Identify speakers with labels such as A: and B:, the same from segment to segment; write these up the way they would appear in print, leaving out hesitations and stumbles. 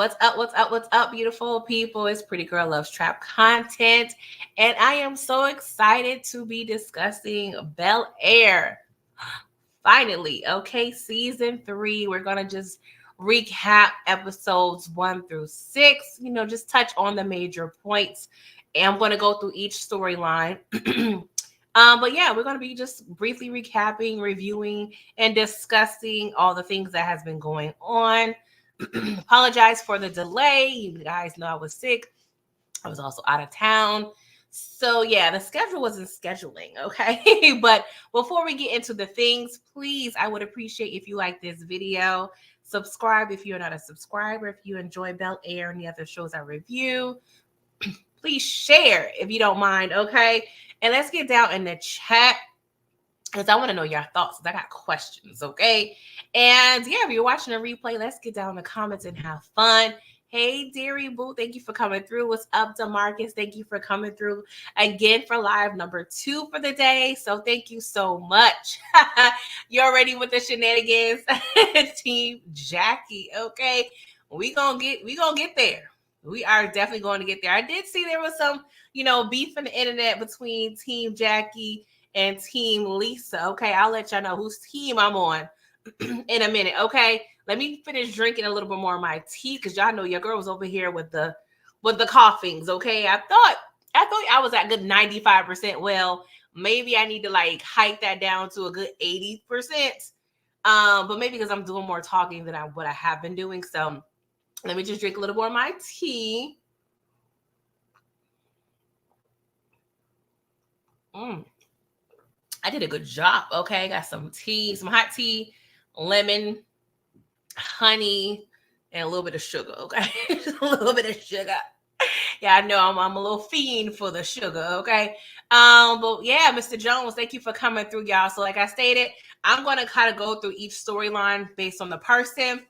A: What's up? What's up? What's up, beautiful people? It's Pretty Girl Loves Trap content, and I am so excited to be discussing Bel Air. Finally, okay, season 3. We're gonna just recap episodes 1 through 6. Just touch on the major points, and I'm gonna go through each storyline. But yeah, we're gonna be just briefly recapping, reviewing, and discussing all the things that has been going on. Apologize for the delay. You guys know I was sick. I was also out of town. So yeah, the schedule wasn't scheduling, okay? But before we get into the things, please, I would appreciate if you like this video. Subscribe if you're not a subscriber. If you enjoy Bel Air and the other shows I review, please share if you don't mind, okay? And let's get down in the chat because I want to know your thoughts. I got questions, okay? And yeah, if you're watching a replay, let's get down in the comments and have fun. Hey, Deary Boo, thank you for coming through. What's up, DeMarcus? Thank you for coming through again for live number 2 for the day. So thank you so much. You're ready with the shenanigans, Team Jackie. Okay, we gonna get there. We are definitely going to get there. I did see there was some, beef in the internet between Team Jackie and Team Lisa. Okay, I'll let y'all know whose team I'm on in a minute. Okay, let me finish drinking a little bit more of my tea because y'all know your girl was over here with the coughings. Okay, I thought I was at good 95%. Well, maybe I need to like hike that down to a good 80%. But maybe because I'm doing more talking than what I have been doing. So let me just drink a little more of my tea. I did a good job. Okay, got some tea, some hot tea, lemon, honey, and a little bit of sugar. Okay, a little bit of sugar. Yeah, I know I'm a little fiend for the sugar. Okay, but yeah, Mr. Jones, thank you for coming through, y'all. So, like I stated, I'm gonna kind of go through each storyline based on the person.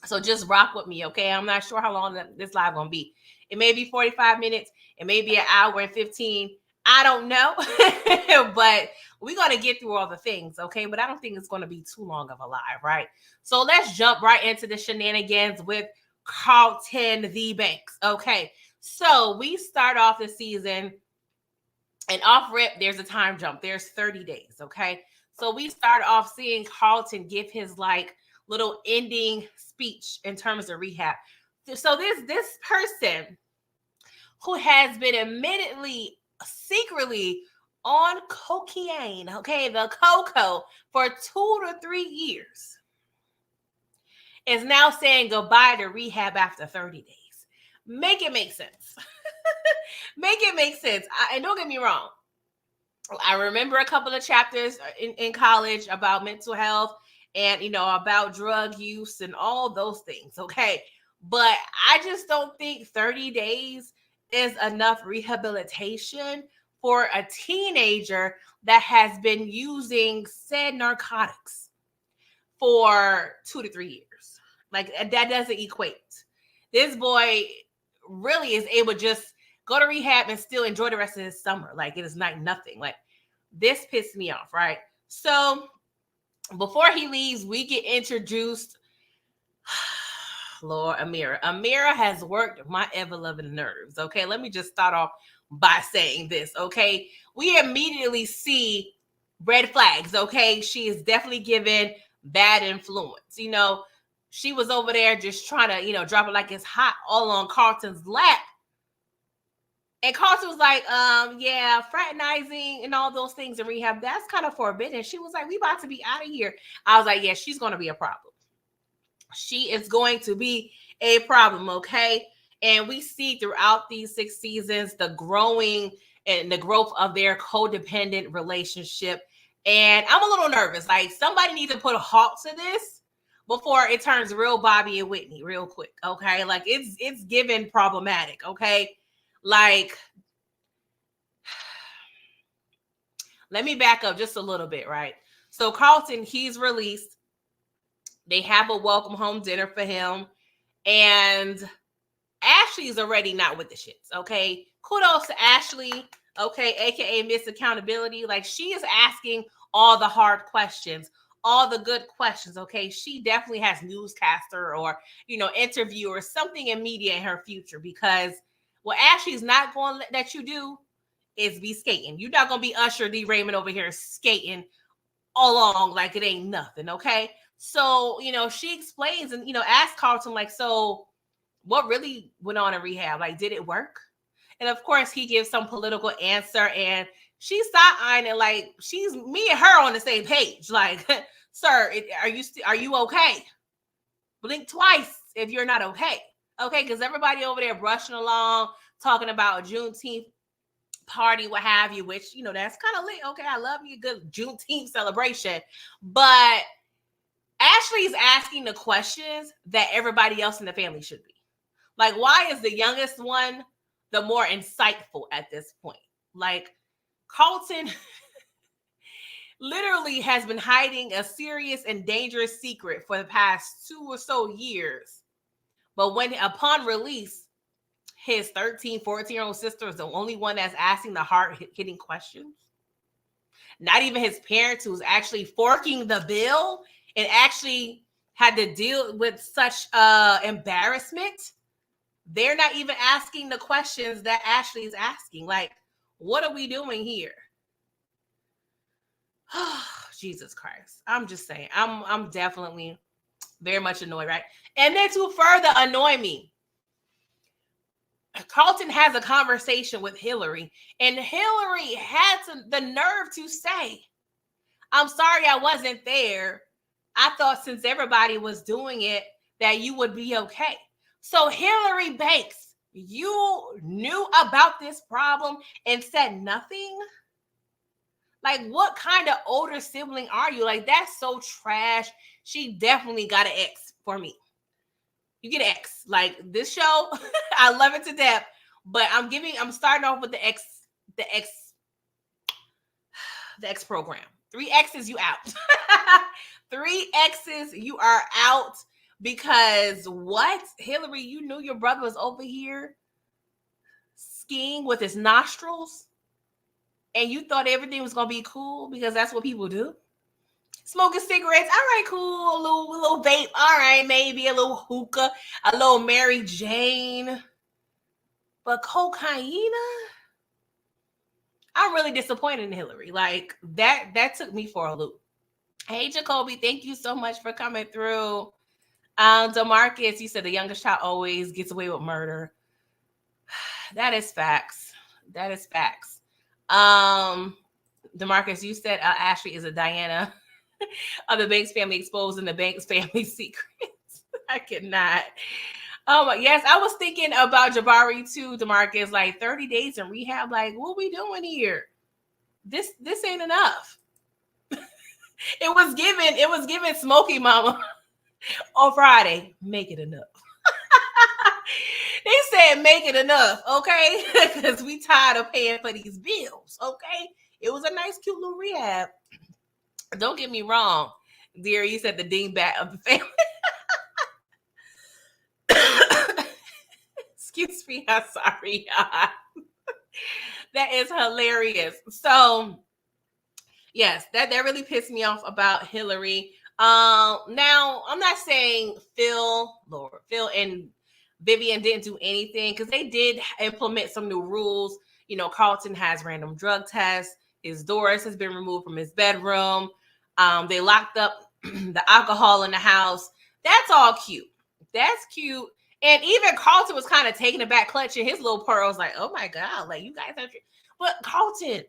A: So just rock with me, okay? I'm not sure how long this live gonna be. It may be 45 minutes. It may be an hour and 15. I don't know, but we're going to get through all the things, okay? But I don't think it's going to be too long of a live, right? So let's jump right into the shenanigans with Carlton the Banks, okay? So we start off the season, and off rip, there's a time jump. There's 30 days, okay? So we start off seeing Carlton give his, like, little ending speech in terms of rehab. So this person who has been admittedly secretly on cocaine, okay, the cocoa, for 2 to 3 years, is now saying goodbye to rehab after 30 days. Make it make sense. Make it make sense. And don't get me wrong. I remember a couple of chapters in college about mental health and, about drug use and all those things, okay? But I just don't think 30 days is enough rehabilitation for a teenager that has been using said narcotics for 2 to 3 years. Like, that doesn't equate. This boy really is able to just go to rehab and still enjoy the rest of his summer. Like, it is not nothing. Like, this pissed me off, right? So before he leaves, we get introduced. Lord, Amira. Amira has worked my ever-loving nerves, okay? Let me just start off by saying this, okay? We immediately see red flags, okay? She is definitely given bad influence. She was over there just trying to, drop it like it's hot all on Carlton's lap. And Carlton was like, yeah, fraternizing and all those things in rehab, that's kind of forbidden. She was like, we about to be out of here. I was like, yeah, she's going to be a problem. She is going to be a problem, okay? And we see throughout these 6 seasons the growing and the growth of their codependent relationship. And I'm a little nervous. Like, somebody needs to put a halt to this before it turns real Bobby and Whitney real quick, okay? Like, it's given problematic, okay? Like, let me back up just a little bit, right? So Carlton, he's released. They have a welcome home dinner for him. And Ashley's already not with the shits, okay? Kudos to Ashley, okay, aka Miss Accountability. Like, she is asking all the hard questions, all the good questions. Okay, she definitely has newscaster or interview or something in media in her future, because what Ashley's not going to let you do is be skating. You're not going to be Usher D. Raymond over here skating along like it ain't nothing. Okay, so she explains and asks Carlton, like, so what really went on in rehab? Like, did it work? And of course, he gives some political answer, and she's side-eyeing it like she's me and her on the same page. Like, sir, are you okay? Blink twice if you're not okay. Okay, because everybody over there brushing along, talking about a Juneteenth party, what have you, which, that's kind of lit. Okay, I love me a good Juneteenth celebration. But Ashley's asking the questions that everybody else in the family should be. Like, why is the youngest one the more insightful at this point? Like, Carlton literally has been hiding a serious and dangerous secret for the past 2 or so years. But when upon release, his 13, 14-year-old sister is the only one that's asking the hard-hitting questions. Not even his parents, who's actually forking the bill and actually had to deal with such embarrassment. They're not even asking the questions that Ashley is asking. Like, what are we doing here? Oh, Jesus Christ. I'm just saying. I'm definitely very much annoyed, right? And then to further annoy me, Carlton has a conversation with Hillary, and Hillary had the nerve to say, I'm sorry I wasn't there. I thought since everybody was doing it that you would be okay. So Hillary Banks, you knew about this problem and said nothing? Like, what kind of older sibling are you? Like, that's so trash. She definitely got an X for me. You get an X. Like, this show, I love it to death, but I'm starting off with the X program. 3 X's, you out. 3 X's, you are out. Because what? Hillary, you knew your brother was over here skiing with his nostrils, and you thought everything was going to be cool because that's what people do? Smoking cigarettes, all right, cool. A little vape, all right, maybe a little hookah, a little Mary Jane. But cocaine? I'm really disappointed in Hillary. Like, that took me for a loop. Hey, Jacoby, thank you so much for coming through. DeMarcus, you said the youngest child always gets away with murder. That is facts. That is facts. DeMarcus, you said Ashley is a Diana of the Banks family, exposing the Banks family secrets. I cannot. Yes, I was thinking about Jabari too, DeMarcus. Like 30 days in rehab. Like, what we doing here? This ain't enough. It was given Smoky Mama on Friday. Make it enough. They said make it enough, okay? Because we tired of paying for these bills, okay? It was a nice, cute little rehab. Don't get me wrong, dear. You said the dingbat of the family. Excuse me, I'm sorry. That is hilarious. So, yes, that really pissed me off about Hillary. Now, I'm not saying Phil and Vivian didn't do anything, because they did implement some new rules. Carlton has random drug tests. His Doris has been removed from his bedroom. They locked up the alcohol in the house. That's all cute. That's cute. And even Carlton was kind of taking it back, clutching his little pearls, like, oh my God, like, you guys are. But Carlton,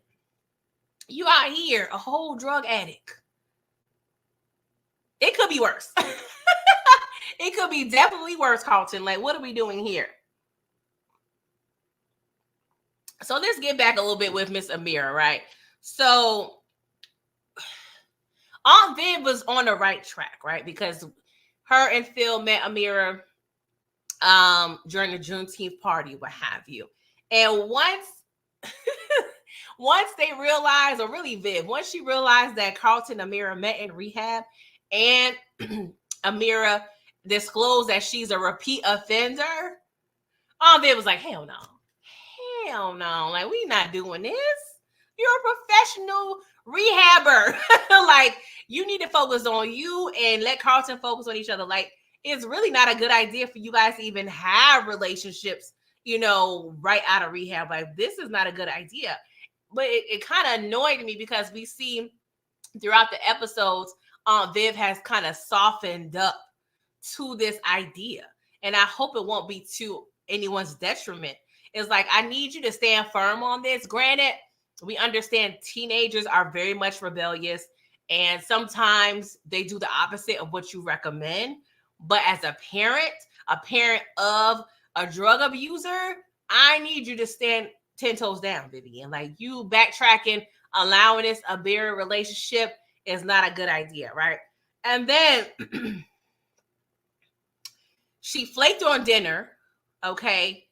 A: you out here, a whole drug addict. It could be worse. It could be definitely worse, Carlton. Like, what are we doing here? So let's get back a little bit with Miss Amira, right? So Aunt Viv was on the right track, right? Because her and Phil met Amira during a Juneteenth party, what have you. And once they realized, or really Viv, once she realized that Carlton and Amira met in rehab, and Amira disclosed that she's a repeat offender, Aunt Viv was like, hell no. Like, we not doing this. You're a professional rehab her. Like, you need to focus on you and let Carlton focus on each other. Like, it's really not a good idea for you guys to even have relationships, right out of rehab. Like, this is not a good idea. But it kind of annoyed me because we see throughout the episodes, Viv has kind of softened up to this idea. And I hope it won't be to anyone's detriment. It's like, I need you to stand firm on this. Granted, we understand teenagers are very much rebellious, and sometimes they do the opposite of what you recommend. But as a parent of a drug abuser, I need you to stand 10 toes down, Vivian. Like, you backtracking, allowing this abusive relationship is not a good idea, right? And then she flaked on dinner, okay?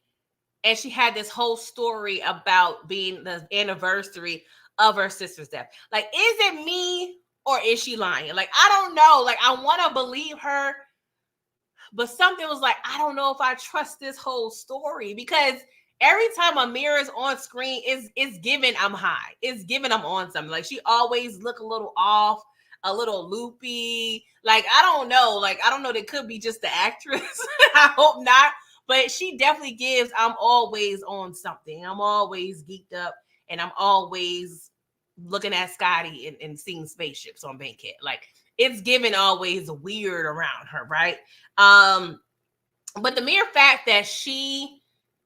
A: And she had this whole story about being the anniversary of her sister's death. Like, is it me or is she lying? Like, I don't know. Like, I want to believe her, but something was like, I don't know if I trust this whole story, because every time Amira is on screen, it's given I'm high. It's given I'm on something. Like, she always look a little off, a little loopy. Like, I don't know. Like, I don't know. That could be just the actress. I hope not. But she definitely gives I'm always on something. I'm always geeked up, and I'm always looking at Scotty and seeing spaceships on Bankhead. Like, it's given always weird around her, right? But the mere fact that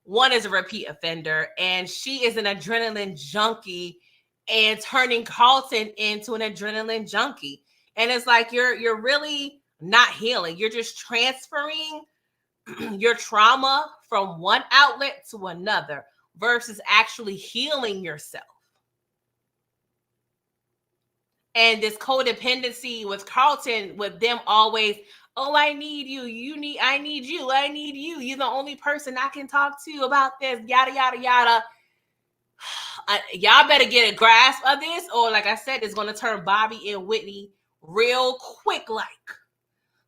A: one is a repeat offender and she is an adrenaline junkie and turning Carlton into an adrenaline junkie. And it's like, you're really not healing. You're just transferring your trauma from one outlet to another versus actually healing yourself. And this codependency with Carlton, with them always, oh, I need you. I need you. I need you. You're the only person I can talk to about this, yada, yada, yada. Y'all better get a grasp of this, or like I said, it's going to turn Bobby and Whitney real quick. Like,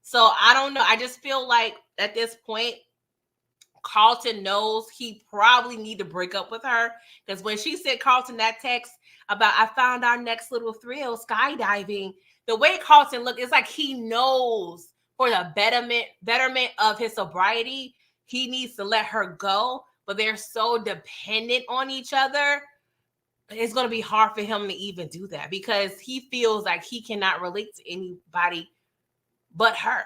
A: so I don't know. I just feel like at this point, Carlton knows he probably need to break up with her, because when she sent Carlton that text about, I found our next little thrill, skydiving, the way Carlton looked, it's like he knows for the betterment of his sobriety, he needs to let her go. But they're so dependent on each other, it's going to be hard for him to even do that, because he feels like he cannot relate to anybody but her.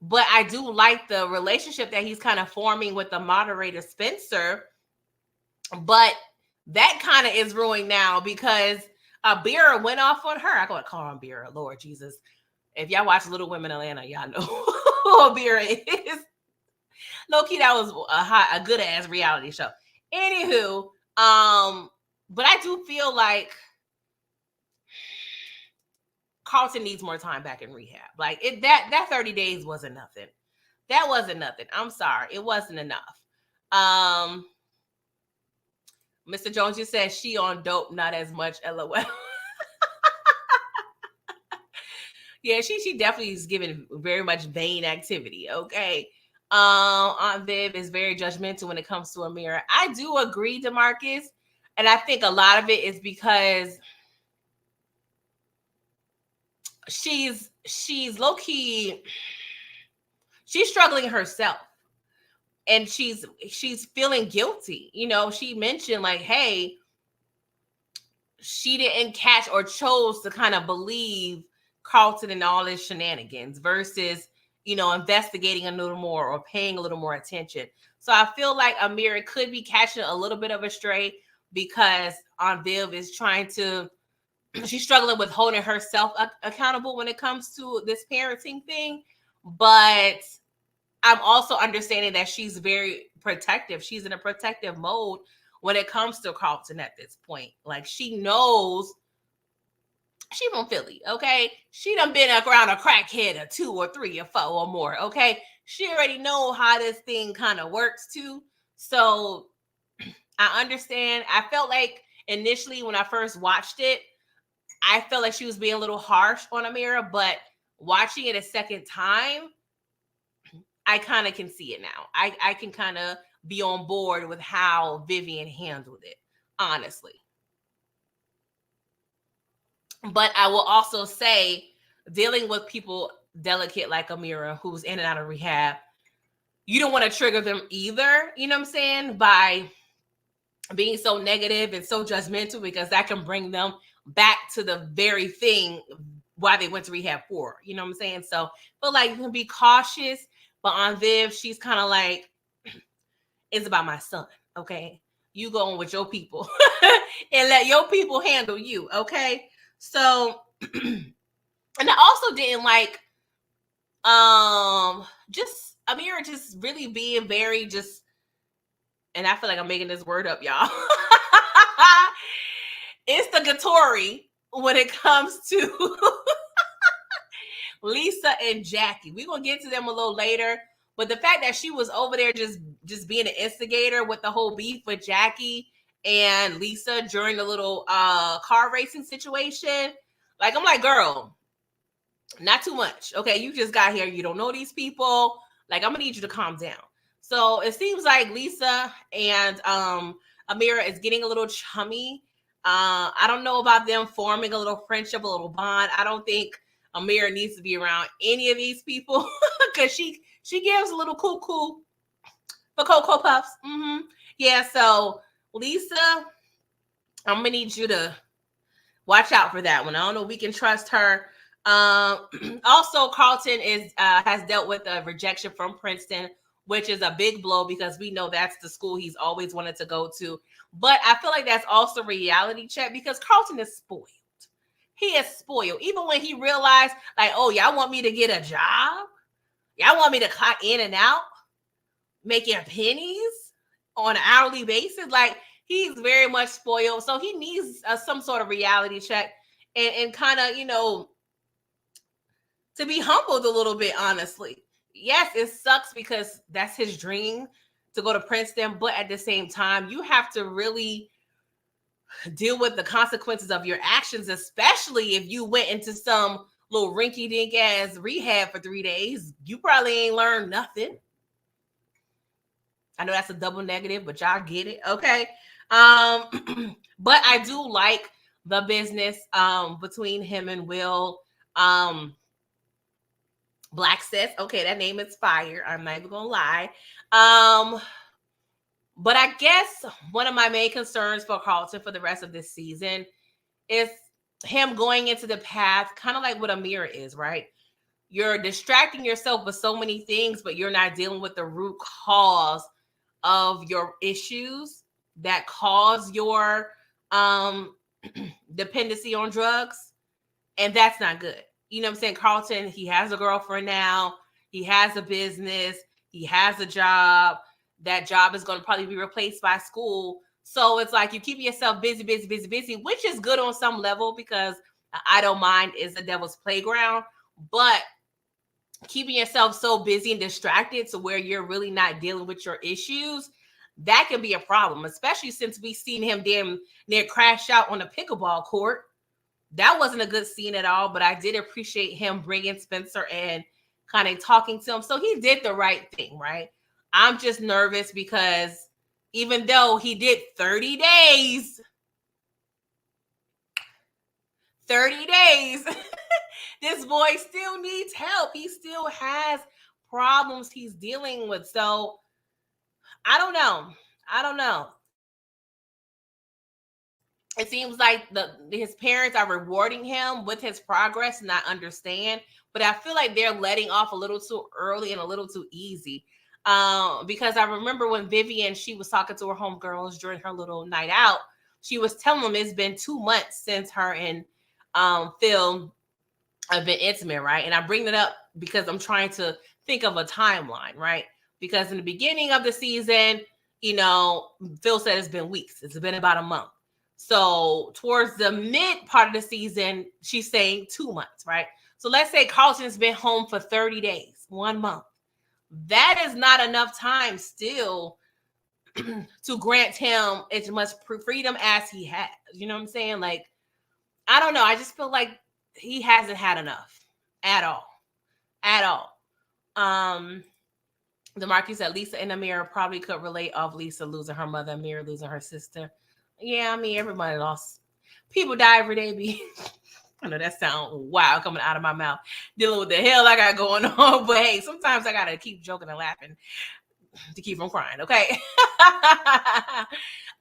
A: But I do like the relationship that he's kind of forming with the moderator, Spencer. But that kind of is ruined now because Beera went off on her. I gotta call her Beera, Lord Jesus. If y'all watch Little Women Atlanta, y'all know who Beera is. Low key, that was a good ass reality show. Anywho, but I do feel like Carlton needs more time back in rehab. Like, that 30 days wasn't nothing. That wasn't nothing. I'm sorry. It wasn't enough. Mr. Jones just said she on dope, not as much. LOL. Yeah, she definitely is giving very much vain activity. Okay. Aunt Viv is very judgmental when it comes to Amira. I do agree, DeMarcus. And I think a lot of it is because she's low-key, she's struggling herself. And she's feeling guilty. She mentioned like, hey, she didn't catch or chose to kind of believe Carlton and all his shenanigans versus, investigating a little more or paying a little more attention. So I feel like Amira could be catching a little bit of a stray because Aunt Viv is she's struggling with holding herself accountable when it comes to this parenting thing. But I'm also understanding that she's very protective. She's in a protective mode when it comes to Carlton at this point. Like, she knows she from Philly, okay? She done been around a crackhead or 2 or 3 or 4 or more, okay? She already know how this thing kind of works too. So I understand. I felt like initially when I first watched it, I felt like she was being a little harsh on Amira, but watching it a second time, I kind of can see it now. I can kind of be on board with how Vivian handled it, honestly. But I will also say, dealing with people delicate like Amira, who's in and out of rehab, you don't want to trigger them either, you know what I'm saying, by being so negative and so judgmental, because that can bring them back to the very thing why they went to rehab for, you know what I'm saying? So, but like, you can be cautious. But on Viv, she's kind of like, it's about my son, okay? You go on with your people and let your people handle you, okay? So, and I also didn't like, just Amira just really being very just, and I feel like I'm making this word up, y'all. It's the Gattori when it comes to Lisa and Jackie. We're gonna get to them a little later, but the fact that she was over there just being an instigator with the whole beef with Jackie and Lisa during the little car racing situation, like, I'm like, girl, not too much. Okay, you just got here, you don't know these people. Like, I'm gonna need you to calm down. So it seems like Lisa and Amira is getting a little chummy. I don't know about them forming a little friendship, a little bond. I don't think Amira needs to be around any of these people because she gives a little cool for Cocoa Puffs. Yeah, so Lisa, I'm gonna need you to watch out for that one. I don't know if we can trust her. Also, Carlton has dealt with a rejection from Princeton, which is a big blow because we know that's the school he's always wanted to go to. But I feel like that's also a reality check because Carlton is spoiled. He is spoiled. Even when he realized, like, oh, y'all want me to get a job? Y'all want me to clock in and out, making pennies on an hourly basis? Like, he's very much spoiled. So he needs some sort of reality check and kind of, to be humbled a little bit, honestly. Yes, it sucks because that's his dream to go to Princeton, but at the same time, you have to really deal with the consequences of your actions, especially if you went into some little rinky-dink ass rehab for 3 days. You probably ain't learned nothing. I know that's a double negative, but y'all get it, okay? But I do like the business between him and Will. Black says, okay, that name is fire. I'm not even gonna lie. But I guess one of my main concerns for Carlton for the rest of this season is him going into the path, kind of like what Amira is, right? You're distracting yourself with so many things, but you're not dealing with the root cause of your issues that cause your dependency on drugs. And that's not good. You know what I'm saying? Carlton, he has a girlfriend now. He has a business. He has a job. That job is going to probably be replaced by school. So it's like you keep yourself busy, which is good on some level because I don't mind is the devil's playground. But keeping yourself so busy and distracted to where you're really not dealing with your issues, that can be a problem, especially since we've seen him damn near crash out on a pickleball court. That wasn't a good scene at all, but I did appreciate him bringing Spencer and kind of talking to him. So he did the right thing, right? I'm just nervous because even though he did 30 days, this boy still needs help. He still has problems he's dealing with. So I don't know. It seems like his parents are rewarding him with his progress, and I understand, but I feel like they're letting off a little too early and a little too easy. Because I remember when Vivian, she was talking to her homegirls during her little night out, she was telling them it's been 2 months since her and Phil have been intimate, right? And I bring it up because I'm trying to think of a timeline, right? Because in the beginning of the season, Phil said it's been weeks. It's been about a month. So towards the mid part of the season, she's saying 2 months, right? So let's say Carlton's been home for 30 days, 1 month. That is not enough time still to grant him as much freedom as he has. You know what I'm saying? Like, I don't know. I just feel like he hasn't had enough at all. The Marquis said Lisa and Amira probably could relate off Lisa losing her mother, Amira losing her sister. Yeah, I mean, everybody lost. People die every day, B. I know that sounds wild coming out of my mouth, dealing with the hell I got going on. But hey, sometimes I gotta keep joking and laughing to keep from crying, okay?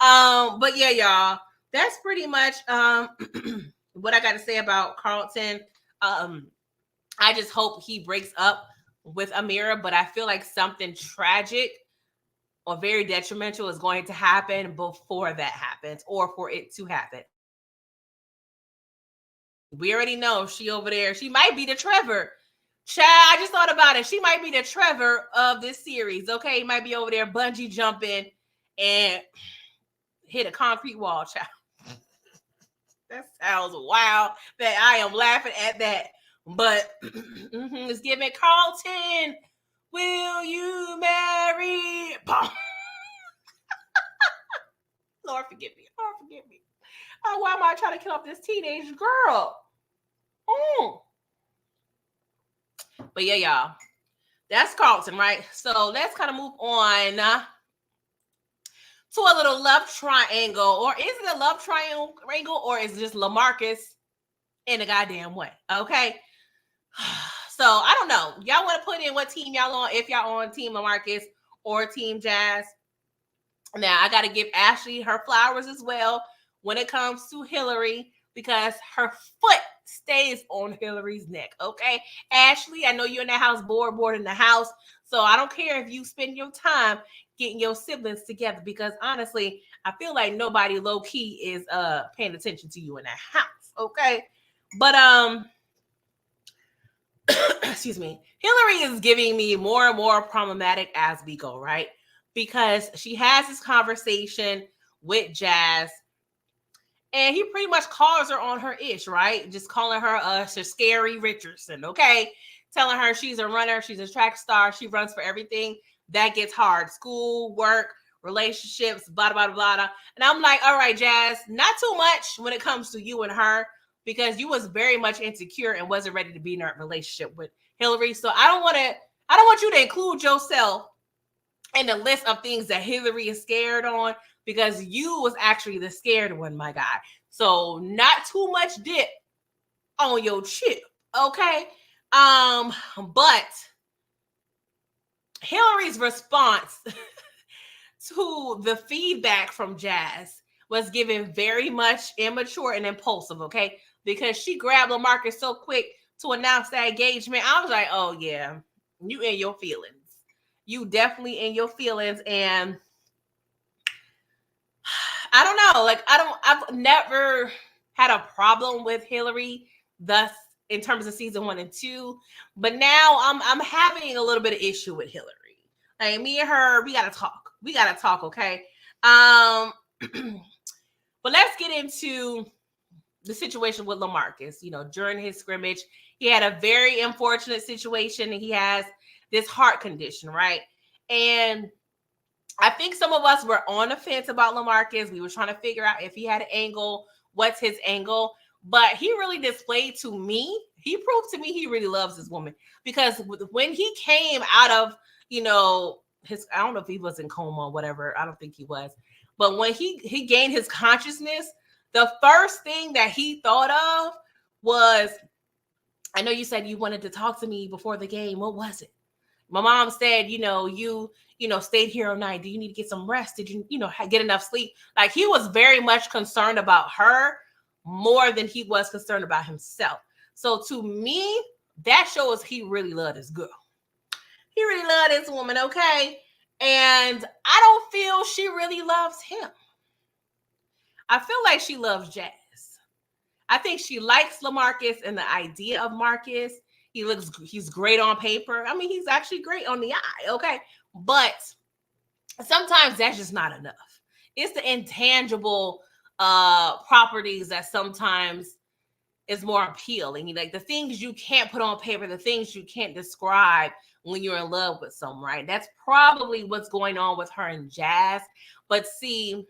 A: But yeah, y'all, that's pretty much what I got to say about Carlton. I just hope he breaks up with Amira, but I feel like something tragic or very detrimental is going to happen before that happens, or for it to happen. We already know she over there. She might be the Trevor. Child, I just thought about it. She might be the Trevor of this series. Okay, might be over there bungee jumping and hit a concrete wall. Child, that sounds wild. That I am laughing at that, but it's giving Carlton. Will you marry? Lord forgive me. Lord forgive me. Oh, why am I trying to kill off this teenage girl? But yeah, y'all, that's Carlton, right? So let's kind of move on to a little love triangle. Or is it a love triangle, or is it just LaMarcus in a goddamn way? Okay. So I don't know. Y'all want to put in what team y'all on, if y'all on Team LaMarcus or Team Jazz. Now, I got to give Ashley her flowers as well when it comes to Hillary, because her foot stays on Hillary's neck, okay? Ashley, I know you're in that house, bored in the house, so I don't care if you spend your time getting your siblings together, because honestly, I feel like nobody low-key is paying attention to you in that house, okay? But excuse me, Hillary is giving me more and more problematic as we go, right? Because she has this conversation with Jazz, and he pretty much calls her on her ish, right? Just calling her scary Richardson, okay? Telling her she's a runner, she's a track star, she runs for everything. That gets hard. School, work, relationships, blah, blah, blah, blah. And I'm like, all right, Jazz, not too much when it comes to you and her, because you was very much insecure and wasn't ready to be in a relationship with Hillary. So I don't want you to include yourself in the list of things that Hillary is scared on, because you was actually the scared one, my guy. So not too much dip on your chip, okay? But Hillary's response to the feedback from Jazz was given very much immature and impulsive, okay? Because she grabbed LaMarcus so quick to announce that engagement. I was like, oh yeah, you in your feelings. You definitely in your feelings. And I don't know, like I've never had a problem with Hillary thus in terms of season 1 and 2, but now I'm having a little bit of issue with Hillary. Like, me and her, we gotta talk, okay? But let's get into the situation with LaMarcus. You know, during his scrimmage, he had a very unfortunate situation, and he has this heart condition, right? And I think some of us were on the fence about LaMarcus. We were trying to figure out if he had an angle, what's his angle. But he really displayed to me, he proved to me he really loves this woman. Because when he came out of, you know, I don't know if he was in coma or whatever. I don't think he was. But when he gained his consciousness, the first thing that he thought of was, I know you said you wanted to talk to me before the game. What was it? My mom said, you stayed here all night. Do you need to get some rest? Did you, get enough sleep? Like, he was very much concerned about her more than he was concerned about himself. So to me, that shows he really loved his girl. He really loved this woman, okay? And I don't feel she really loves him. I feel like she loves Jazz. I think she likes LaMarcus and the idea of Marcus. He's great on paper. I mean, he's actually great on the eye, okay? But sometimes that's just not enough. It's the intangible properties that sometimes is more appealing. Like, the things you can't put on paper, the things you can't describe when you're in love with someone, right? That's probably what's going on with her and Jazz. But see,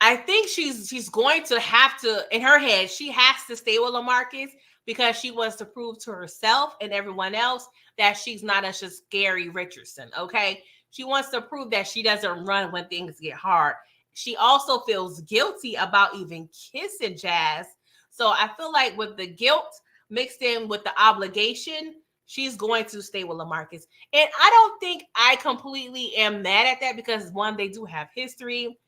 A: I think she's going to have to, in her head, she has to stay with LaMarcus because she wants to prove to herself and everyone else that she's not a scary Richardson, okay? She wants to prove that she doesn't run when things get hard. she also feels guilty about even kissing Jazz. So I feel like with the guilt mixed in with the obligation, she's going to stay with LaMarcus. And I don't think I completely am mad at that because one, they do have history.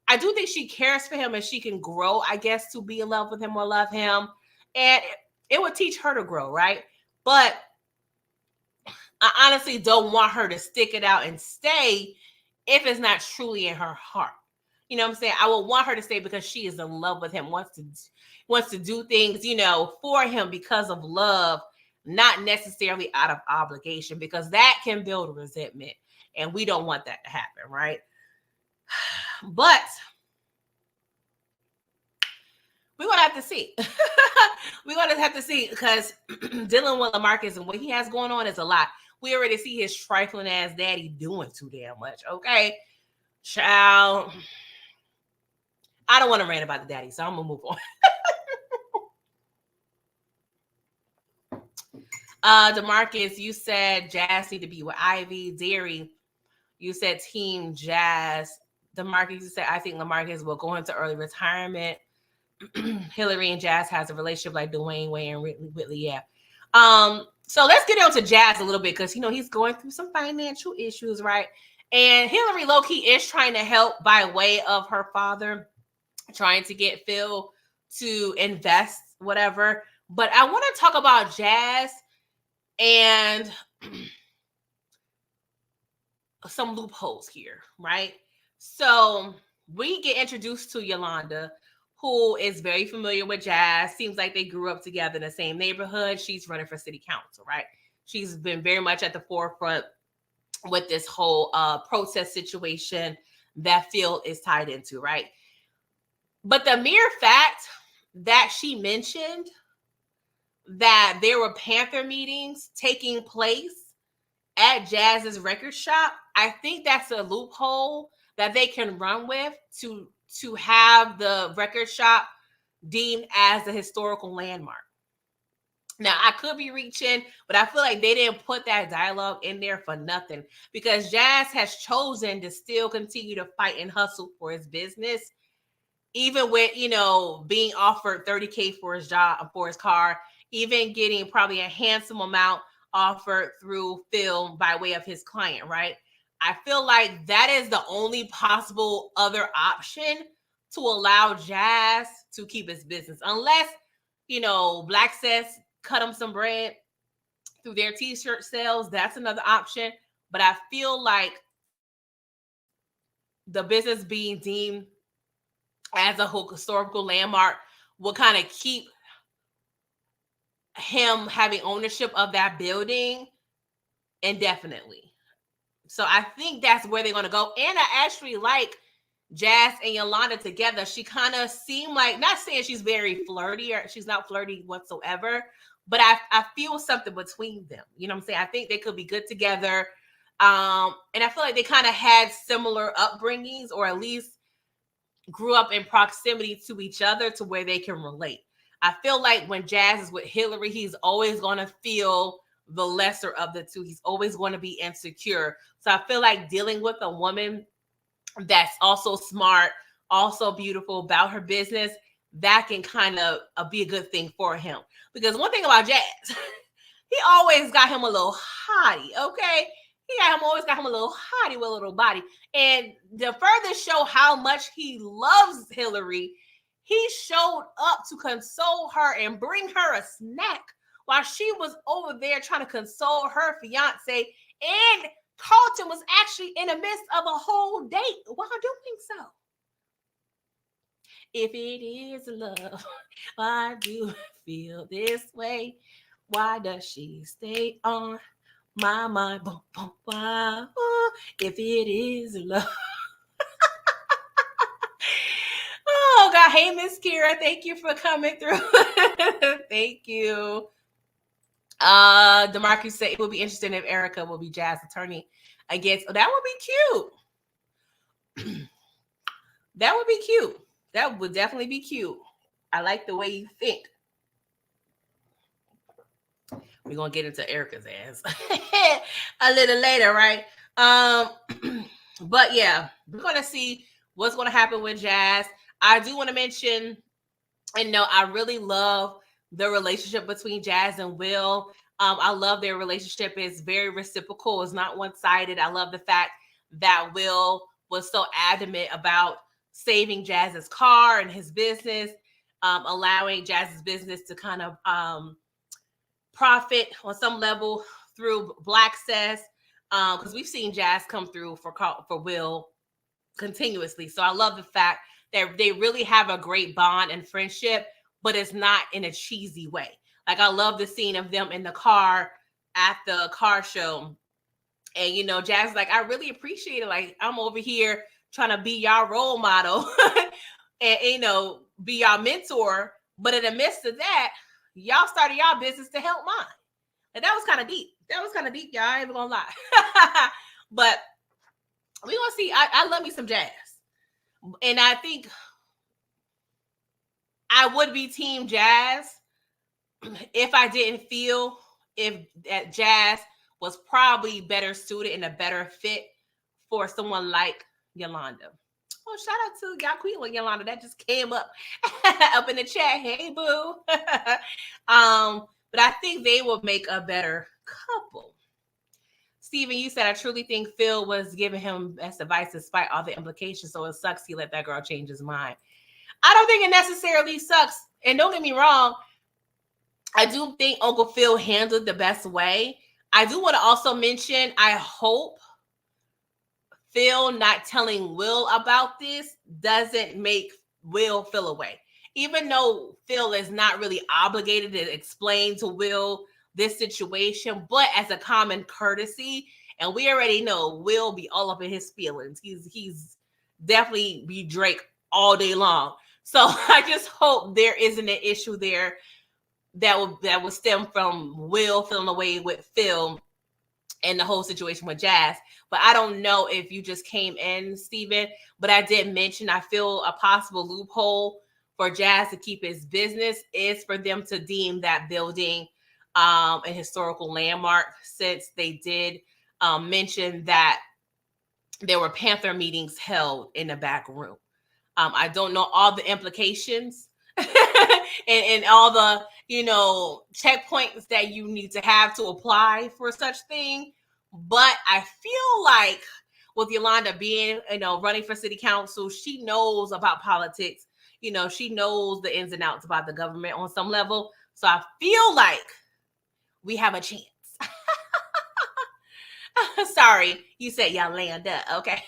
A: I do think she cares for him and she can grow, I guess, to be in love with him or love him. And it would teach her to grow, right? But I honestly don't want her to stick it out and stay if it's not truly in her heart. You know what I'm saying? I would want her to stay because she is in love with him, wants to do things, for him because of love, not necessarily out of obligation, because that can build resentment. And we don't want that to happen, right? But we're going to have to see. We're going to have to see because dealing with LaMarcus and what he has going on is a lot. We already see his trifling ass daddy doing too damn much. Okay, child. I don't want to rant about the daddy, so I'm gonna move on. DeMarcus, you said Jazz need to be with Ivy. Derry, you said Team Jazz. DeMarcus, you said I think LaMarcus will go into early retirement. Hillary and Jazz has a relationship like Dwayne Wade and Whitley. Yeah. So let's get on to Jazz a little bit because he's going through some financial issues, right? And Hillary low-key is trying to help by way of her father, trying to get Phil to invest, whatever. But I want to talk about Jazz and some loopholes here, right? So we get introduced to Yolanda, who is very familiar with Jazz. Seems like they grew up together in the same neighborhood. She's running for city council, right? She's been very much at the forefront with this whole protest situation that Phil is tied into, right? But the mere fact that she mentioned that there were Panther meetings taking place at Jazz's record shop, I think that's a loophole that they can run with to have the record shop deemed as a historical landmark. Now, I could be reaching, but I feel like they didn't put that dialogue in there for nothing because Jazz has chosen to still continue to fight and hustle for his business, even with, being offered $30K for his job, for his car, even getting probably a handsome amount offered through Phil by way of his client, right? I feel like that is the only possible other option to allow Jazz to keep his business. Unless, Black Cess cut him some bread through their t-shirt sales. That's another option. But I feel like the business being deemed as a whole historical landmark will kind of keep him having ownership of that building indefinitely. So I think that's where they're going to go. And I actually like Jazz and Yolanda together. She kind of seemed like, not saying she's very flirty or she's not flirty whatsoever, but I feel something between them. You know what I'm saying? I think they could be good together. And I feel like they kind of had similar upbringings, or at least grew up in proximity to each other to where they can relate. I feel like when Jazz is with Hillary, he's always going to feel the lesser of the two. He's always going to be insecure. So I feel like dealing with a woman that's also smart, also beautiful about her business, that can kind of be a good thing for him. Because one thing about Jazz, he always got him a little hottie, okay? Always got him a little hottie with a little body. And to further show how much he loves Hillary, he showed up to console her and bring her a snack while she was over there trying to console her fiance. And Carlton was actually in the midst of a whole date while doing so. If it is love, why do you feel this way? Why does she stay on my mind? Boom, boom, wow. If it is love. Oh, God. Hey, Miss Kira. Thank you for coming through. Thank you. DeMarcus said it would be interesting if Erica will be Jazz attorney against. Oh, that would be cute. That would be cute. That would definitely be cute. I like the way you think. We're gonna get into Erica's ass a little later, right? But yeah, we're gonna see what's going to happen with Jazz. I do want to mention, and no, I really love the relationship between Jazz and Will. I love their relationship. It's very reciprocal. It's not one-sided. I love the fact that Will was so adamant about saving Jazz's car and his business, allowing Jazz's business to kind of profit on some level through Blackcess, because we've seen Jazz come through for Will continuously. So I love the fact that they really have a great bond and friendship, but it's not in a cheesy way. Like, I love the scene of them in the car at the car show. And, you know, Jazz is like, I really appreciate it. Like, I'm over here trying to be y'all role model and, you know, be y'all mentor. But in the midst of that, y'all started y'all business to help mine. And that was kind of deep. That was kind of deep, y'all. I ain't even gonna lie. But we gonna see. I love me some Jazz. And I think I would be team Jazz if I didn't feel if that Jazz was probably better suited and a better fit for someone like Yolanda. Well, shout out to Yaquila Yolanda. That just came up in the chat. Hey, boo. But I think they will make a better couple. Steven, you said, I truly think Phil was giving him best advice despite all the implications. So it sucks he let that girl change his mind. I don't think it necessarily sucks. And don't get me wrong, I do think Uncle Phil handled the best way. I do want to also mention, I hope Phil not telling Will about this doesn't make Will feel away. Even though Phil is not really obligated to explain to Will this situation, but as a common courtesy, and we already know Will be all up in his feelings. He's definitely be Drake all day long. So I just hope there isn't an issue there that would stem from Will feeling away with Phil and the whole situation with Jazz. But I don't know if you just came in, Steven, but I did mention I feel a possible loophole for Jazz to keep his business is for them to deem that building a historical landmark, since they did mention that there were Panther meetings held in the back room. I don't know all the implications and all the, you know, checkpoints that you need to have to apply for such thing. But I feel like with Yolanda being, you know, running for city council, she knows about politics. You know, she knows the ins and outs about the government on some level. So I feel like we have a chance. Sorry, you said Yolanda. Okay.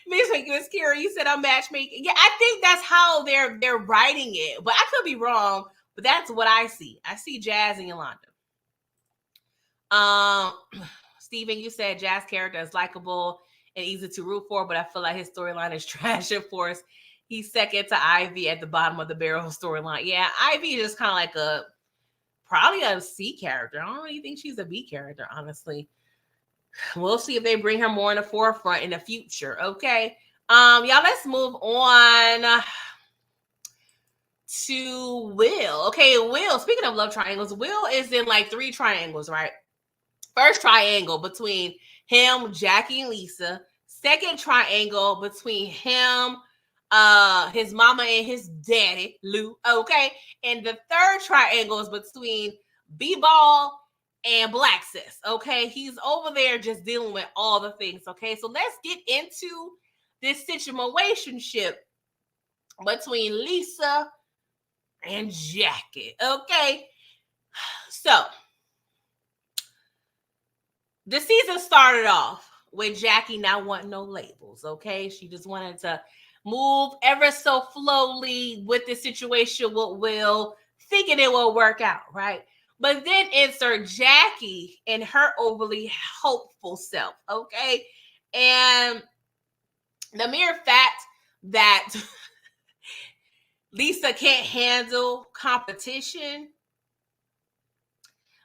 A: Miss Kira, you said I'm matchmaking. Yeah, I think that's how they're writing it, but I could be wrong. But that's what I see. I see Jazz and Yolanda. Steven, you said Jazz character is likable and easy to root for, but I feel like his storyline is trash and forced. He's second to Ivy at the bottom of the barrel storyline. Yeah, Ivy is just kind of like probably a C character. I don't really think she's a B character, honestly. We'll see if they bring her more in the forefront in the future. Okay. Y'all, let's move on to Will. Okay, Will, speaking of love triangles, Will is in like 3 triangles, right? First triangle between him, Jackie, and Lisa. Second triangle between him, his mama and his daddy, Lou. Okay. And the third triangle is between B-Ball and Blackcess. Okay. He's over there just dealing with all the things. Okay. So let's get into this situationship between Lisa and Jackie. Okay. So the season started off with Jackie not wanting no labels. Okay. She just wanted to move ever so slowly with the situation with Will, thinking it will work out, right? But then insert Jackie and her overly hopeful self, okay? And the mere fact that Lisa can't handle competition,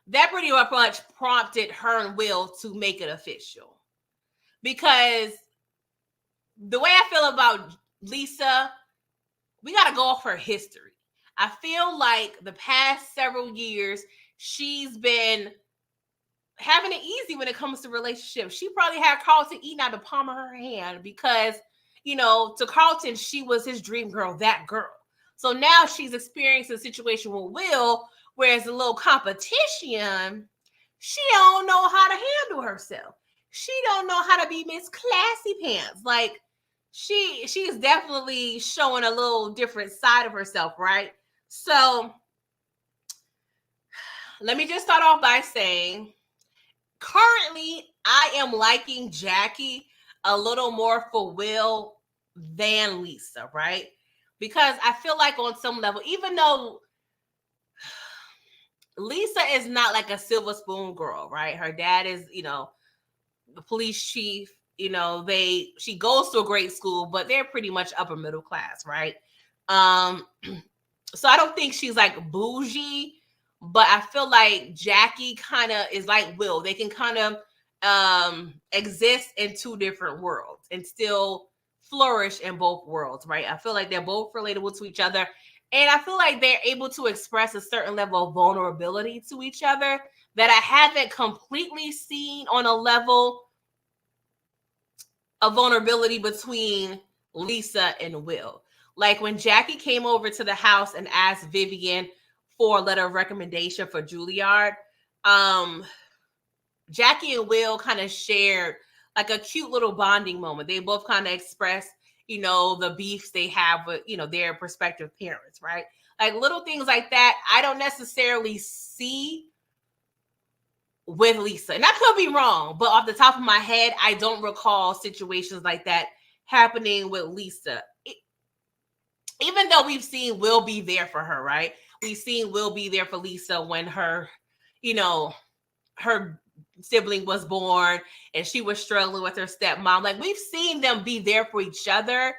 A: that pretty much prompted her and Will to make it official. Because the way I feel about Lisa, we got to go off her history. I feel like the past several years, she's been having it easy when it comes to relationships. She probably had Carlton eating out the palm of her hand because, you know, to Carlton, she was his dream girl, that girl. So now she's experiencing a situation with Will, whereas a little competition, she don't know how to handle herself. She don't know how to be Miss Classy Pants. Like she's definitely showing a little different side of herself, right? So let me just start off by saying, currently, I am liking Jackie a little more for Will than Lisa, right? Because I feel like on some level, even though Lisa is not like a silver spoon girl, right? Her dad is, you know, the police chief. You know, she goes to a great school, but they're pretty much upper middle class, right? So I don't think she's like bougie, but I feel like Jackie kind of is like Will. They can kind of exist in two different worlds and still flourish in both worlds, right? I feel like they're both relatable to each other. And I feel like they're able to express a certain level of vulnerability to each other that I haven't completely seen on a level of vulnerability between Lisa and Will. Like when Jackie came over to the house and asked Vivian for a letter of recommendation for Juilliard, Jackie and Will kind of shared like a cute little bonding moment. They both kind of expressed, you know, the beefs they have with, you know, their prospective parents, right? Like little things like that, I don't necessarily see with Lisa. And I could be wrong, but off the top of my head, I don't recall situations like that happening with Lisa. Even though we've seen Will be there for her, right? We've seen Will be there for Lisa when her, you know, her sibling was born and she was struggling with her stepmom. Like we've seen them be there for each other,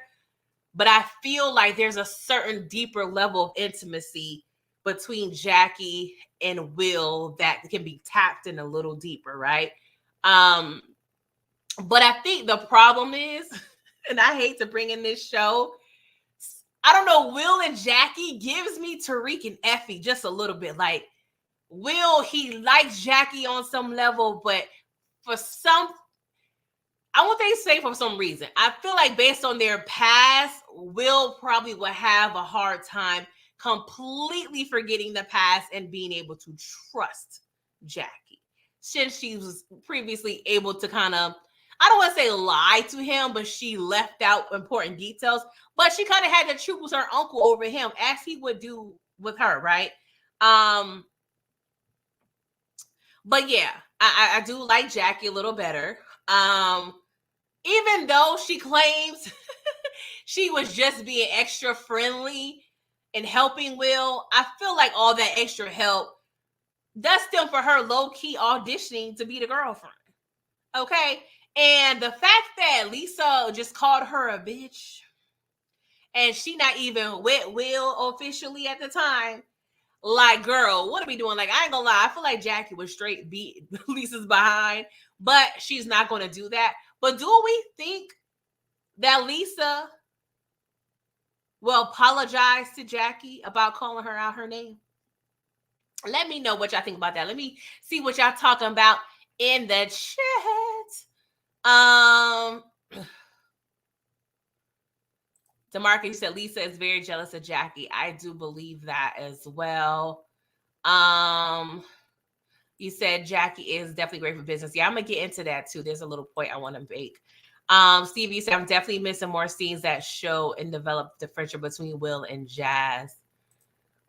A: but I feel like there's a certain deeper level of intimacy between Jackie and Will that can be tapped in a little deeper, right? But I think the problem is, and I hate to bring in this show, I don't know, Will and Jackie gives me Tariq and Effie just a little bit. Like Will, he likes Jackie on some level, but for some, I won't say for some reason. I feel like based on their past, Will probably would have a hard time completely forgetting the past and being able to trust Jackie. Since she was previously able to kind of, I don't want to say lie to him, but she left out important details. But she kind of had to choose her uncle over him, as he would do with her, right? But yeah, I do like Jackie a little better. Even though she claims she was just being extra friendly and helping Will, I feel like all that extra help does stem for her low-key auditioning to be the girlfriend. Okay? And the fact that Lisa just called her a bitch and she not even with Will officially at the time, like, girl, what are we doing? Like, I ain't gonna lie, I feel like Jackie was straight beat Lisa's behind, but she's not gonna do that. But do we think that Lisa will apologize to Jackie about calling her out her name? Let me know what y'all think about that. Let me see what y'all talking about in the chat. DeMarcus said Lisa is very jealous of Jackie. I do believe that as well. You said Jackie is definitely great for business. Yeah, I'm gonna get into that too. There's a little point I want to make. Stevie said I'm definitely missing more scenes that show and develop the friendship between Will and Jazz.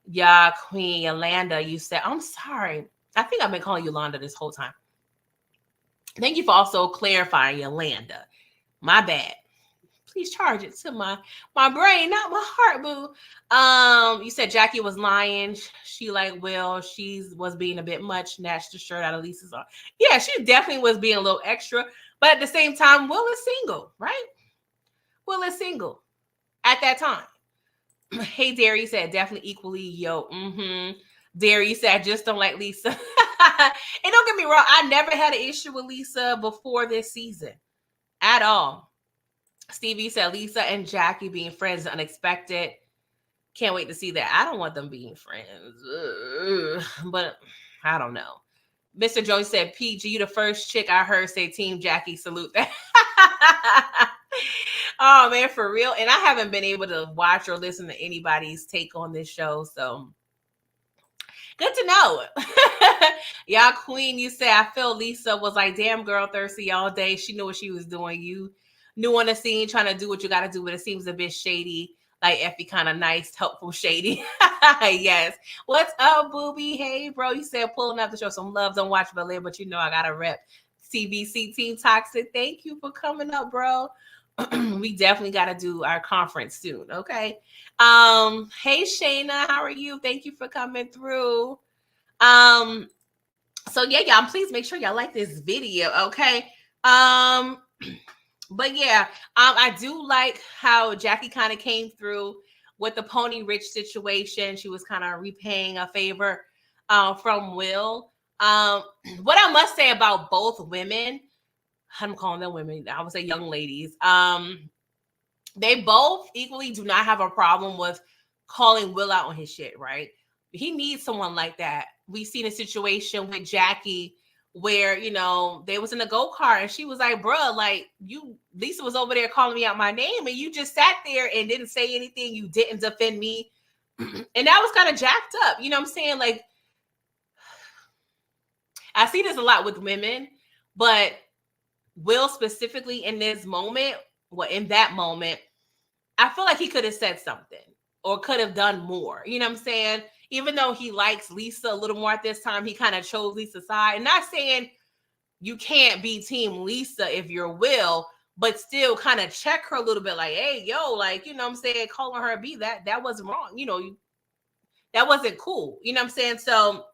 A: Yeah, Queen Yolanda, you said, I'm sorry. I think I've been calling you Yolanda this whole time. Thank you for also clarifying Yolanda. My bad. Please charge it to my brain, not my heart, boo. You said Jackie was lying. She like Will. She was being a bit much. Snatched the shirt out of Lisa's arm. Yeah, she definitely was being a little extra. But at the same time, Will is single, right? Will is single at that time. Hey, Derry said definitely equally. Yo, Derry said just don't like Lisa. And don't get me wrong, I never had an issue with Lisa before this season at all. Stevie said Lisa and Jackie being friends is unexpected. Can't wait to see that. I don't want them being friends, but I don't know. Mr. Jones said, PG, you the first chick I heard say Team Jackie. Salute that. Oh, man, for real. And I haven't been able to watch or listen to anybody's take on this show. So good to know. Y'all, Queen, you say, I feel Lisa was like, damn, girl, thirsty all day. She knew what she was doing. You knew on the scene, trying to do what you got to do, but it seems a bit shady. Like Effie, kind of nice, helpful, shady. Yes. What's up, booby? Hey, bro. You said pulling up to show some love. Don't watch Bel-Air, but you know I got to rep CBC Team Toxic. Thank you for coming up, bro. We definitely got to do our conference soon. Okay. Hey, Shayna, how are you? Thank you for coming through. So yeah, y'all, please make sure y'all like this video. Okay. But yeah, I do like how Jackie kind of came through with the Pony Rich situation. She was kind of repaying a favor from Will. What I must say about both women, I'm calling them women, I would say young ladies, they both equally do not have a problem with calling Will out on his shit, right? He needs someone like that. We've seen a situation with Jackie where, you know, they was in a go-kart and she was like, bruh, like Lisa was over there calling me out my name and you just sat there and didn't say anything. You didn't defend me. And that was kind of jacked up. You know what I'm saying? Like, I see this a lot with women, but Will specifically in this moment, well, in that moment, I feel like he could have said something or could have done more. You know what I'm saying? Even though he likes Lisa a little more at this time, he kind of chose Lisa's side. And not saying you can't be Team Lisa if you're Will, but still kind of check her a little bit like, hey, yo, like, you know what I'm saying? Calling her a B, that wasn't wrong. You know, that wasn't cool. You know what I'm saying? So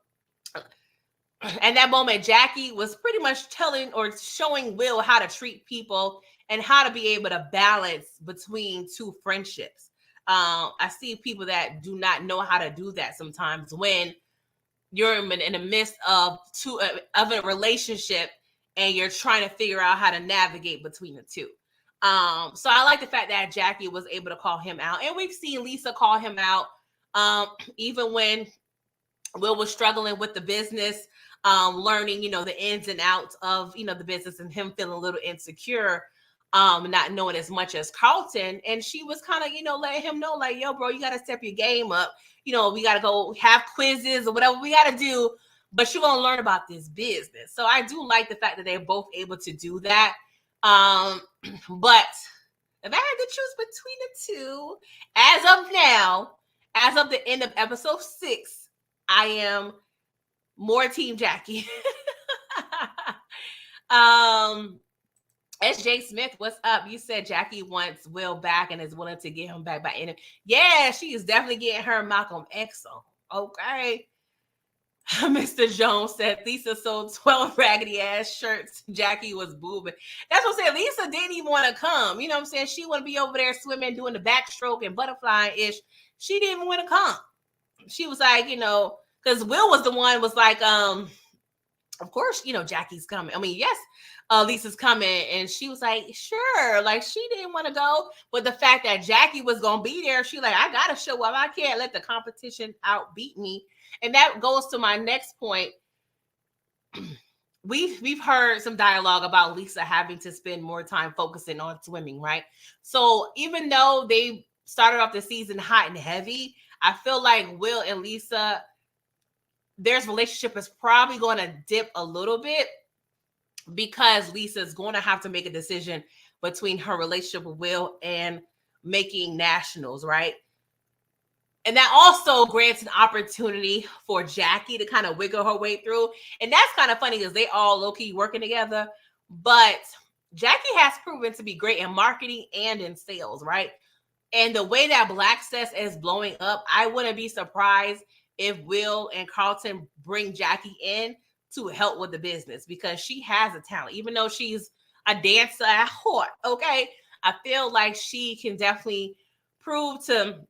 A: at that moment, Jackie was pretty much telling or showing Will how to treat people and how to be able to balance between two friendships. I see people that do not know how to do that sometimes when you're in the midst of a relationship and you're trying to figure out how to navigate between the two. So I like the fact that Jackie was able to call him out, and we've seen Lisa call him out, even when Will was struggling with the business, learning, you know, the ins and outs of, you know, the business and him feeling a little insecure. Not knowing as much as Carlton. And she was kind of, you know, letting him know, like, yo, bro, you got to step your game up. You know, we got to go have quizzes or whatever we got to do, but you're going to learn about this business. So I do like the fact that they're both able to do that. But if I had to choose between the two, as of now, as of the end of episode 6, I am more Team Jackie. SJ Smith, what's up? You said Jackie wants Will back and is willing to get him back by end. Yeah, she is definitely getting her Malcolm X on. Okay. Mr. Jones said Lisa sold 12 raggedy ass shirts. Jackie was boobing. That's what I'm saying. Lisa didn't even want to come. You know what I'm saying? She want to be over there swimming, doing the backstroke and butterfly-ish. She didn't even want to come. She was like, you know, because Will was the one was like, of course, you know, Jackie's coming. I mean, yes, Lisa's coming. And she was like, sure. Like, she didn't want to go. But the fact that Jackie was going to be there, she like, I got to show up. I can't let the competition outbeat me. And that goes to my next point. We've heard some dialogue about Lisa having to spend more time focusing on swimming, right? So even though they started off the season hot and heavy, I feel like Will and Lisa, their relationship is probably going to dip a little bit because Lisa's going to have to make a decision between her relationship with Will and making nationals, right? And that also grants an opportunity for Jackie to kind of wiggle her way through. And that's kind of funny because they all low-key working together. But Jackie has proven to be great in marketing and in sales, right? And the way that Blackcess is blowing up, I wouldn't be surprised if Will and Carlton bring Jackie in to help with the business because she has a talent. Even though she's a dancer at heart, okay? I feel like she can definitely prove to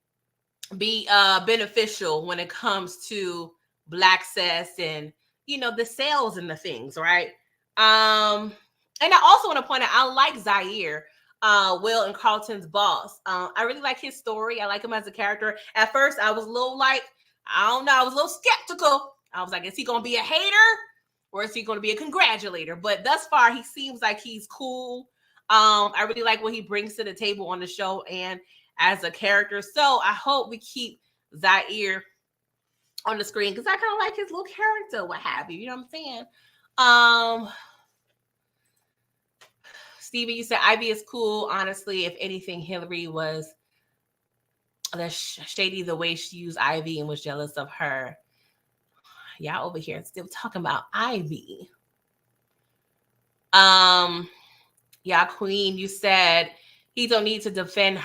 A: be beneficial when it comes to Blackcess and, you know, the sales and the things, right? And I also want to point out, I like Zaire, Will and Carlton's boss. I really like his story. I like him as a character. At first, I was a little like, I don't know, I was a little skeptical. I was like, is he going to be a hater? or is he going to be a congratulator? But thus far, he seems like he's cool. I really like what he brings to the table on the show and as a character. So I hope we keep Zaire on the screen because I kind of like his little character, what have you. You know what I'm saying? Stevie, you said Ivy is cool. Honestly, if anything, Hillary was shady the way she used Ivy and was jealous of her. Y'all over here still talking about Ivy. Yeah, Queen, you said he don't need to defend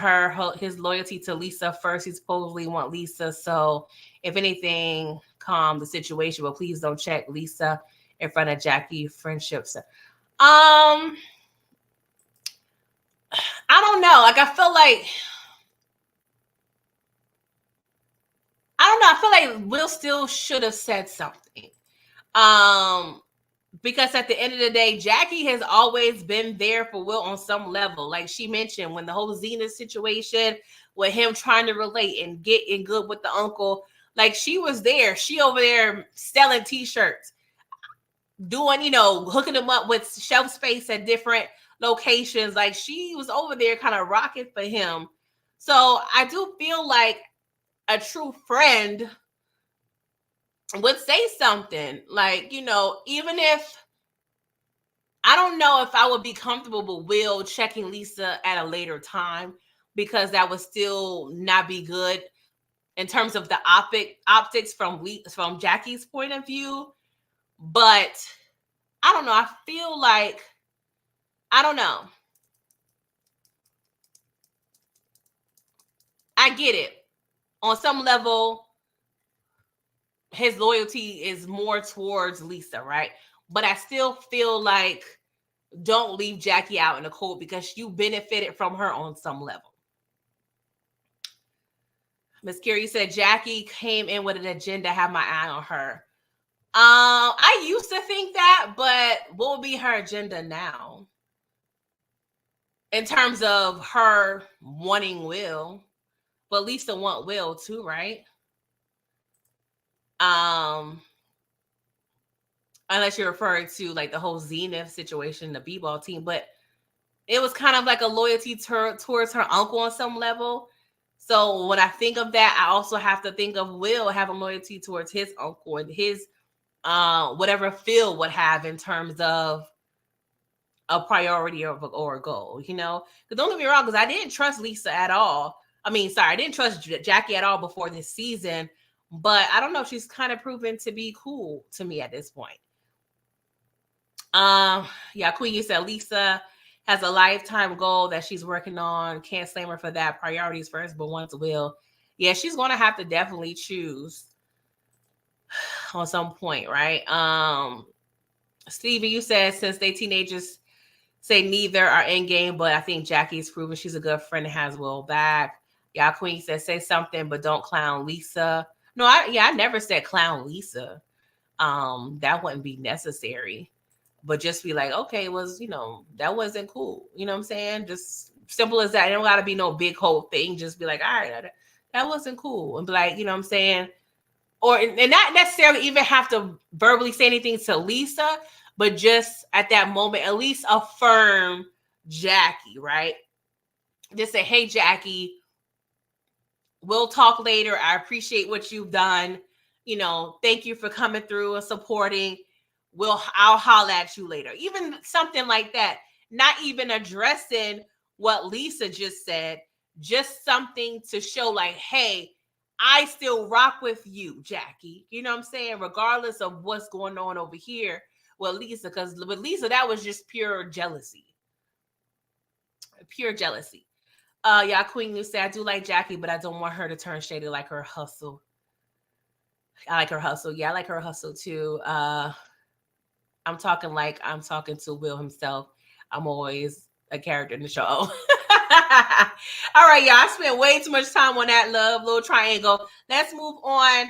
A: his loyalty to Lisa first. He supposedly want Lisa. So if anything, calm the situation, but please don't check Lisa in front of Jackie friendships. I don't know. Like, I feel like Will still should have said something. Because at the end of the day, Jackie has always been there for Will on some level. Like she mentioned, when the whole Xena situation with him trying to relate and get in good with the uncle, like she was there. She over there selling t-shirts, doing, hooking them up with shelf space at different locations. Like she was over there kind of rocking for him. So I do feel like a true friend would say something like, even if I don't know if I would be comfortable with Will checking Lisa at a later time because that would still not be good in terms of the optics from Jackie's point of view. But I don't know. I feel like, I don't know. I get it. On some level, his loyalty is more towards Lisa, right? But I still feel like don't leave Jackie out in the cold because you benefited from her on some level. Miss Carey said Jackie came in with an agenda, have my eye on her. I used to think that, but what will be her agenda now? In terms of her wanting Will, but Lisa want Will too, right? Unless you're referring to like the whole Zenith situation, the b-ball team, but it was kind of like a loyalty towards her uncle on some level. So when I think of that, I also have to think of Will having loyalty towards his uncle and his whatever Phil would have in terms of a priority or a goal, Because don't get me wrong, because I didn't trust Lisa at all. I didn't trust Jackie at all before this season, but I don't know. She's kind of proven to be cool to me at this point. Yeah, Queen, you said Lisa has a lifetime goal that she's working on. Can't blame her for that. Priorities first, but once Will. Yeah, she's going to have to definitely choose on some point, right? Stevie, you said since they teenagers say neither are in game, but I think Jackie's proven she's a good friend and has Will back. Yeah, Queen said say something, but don't clown Lisa. No, I never said clown Lisa. That wouldn't be necessary. But just be like, okay, it was, that wasn't cool. You know what I'm saying? Just simple as that. It don't got to be no big whole thing. Just be like, all right, that wasn't cool. And be like, you know what I'm saying? And not necessarily even have to verbally say anything to Lisa, but just at that moment, at least affirm Jackie, right? Just say, hey, Jackie, we'll talk later. I appreciate what you've done. Thank you for coming through and supporting. I'll holler at you later. Even something like that. Not even addressing what Lisa just said. Just something to show like, hey, I still rock with you, Jackie. You know what I'm saying? Regardless of what's going on over here with Lisa. Because with Lisa, that was just pure jealousy. Pure jealousy. Yeah, Queen, you say I do like Jackie, but I don't want her to turn shady like her hustle. I like her hustle. Yeah, I like her hustle too. I'm talking to Will himself. I'm always a character in the show. All right, y'all. I spent way too much time on that little triangle. Let's move on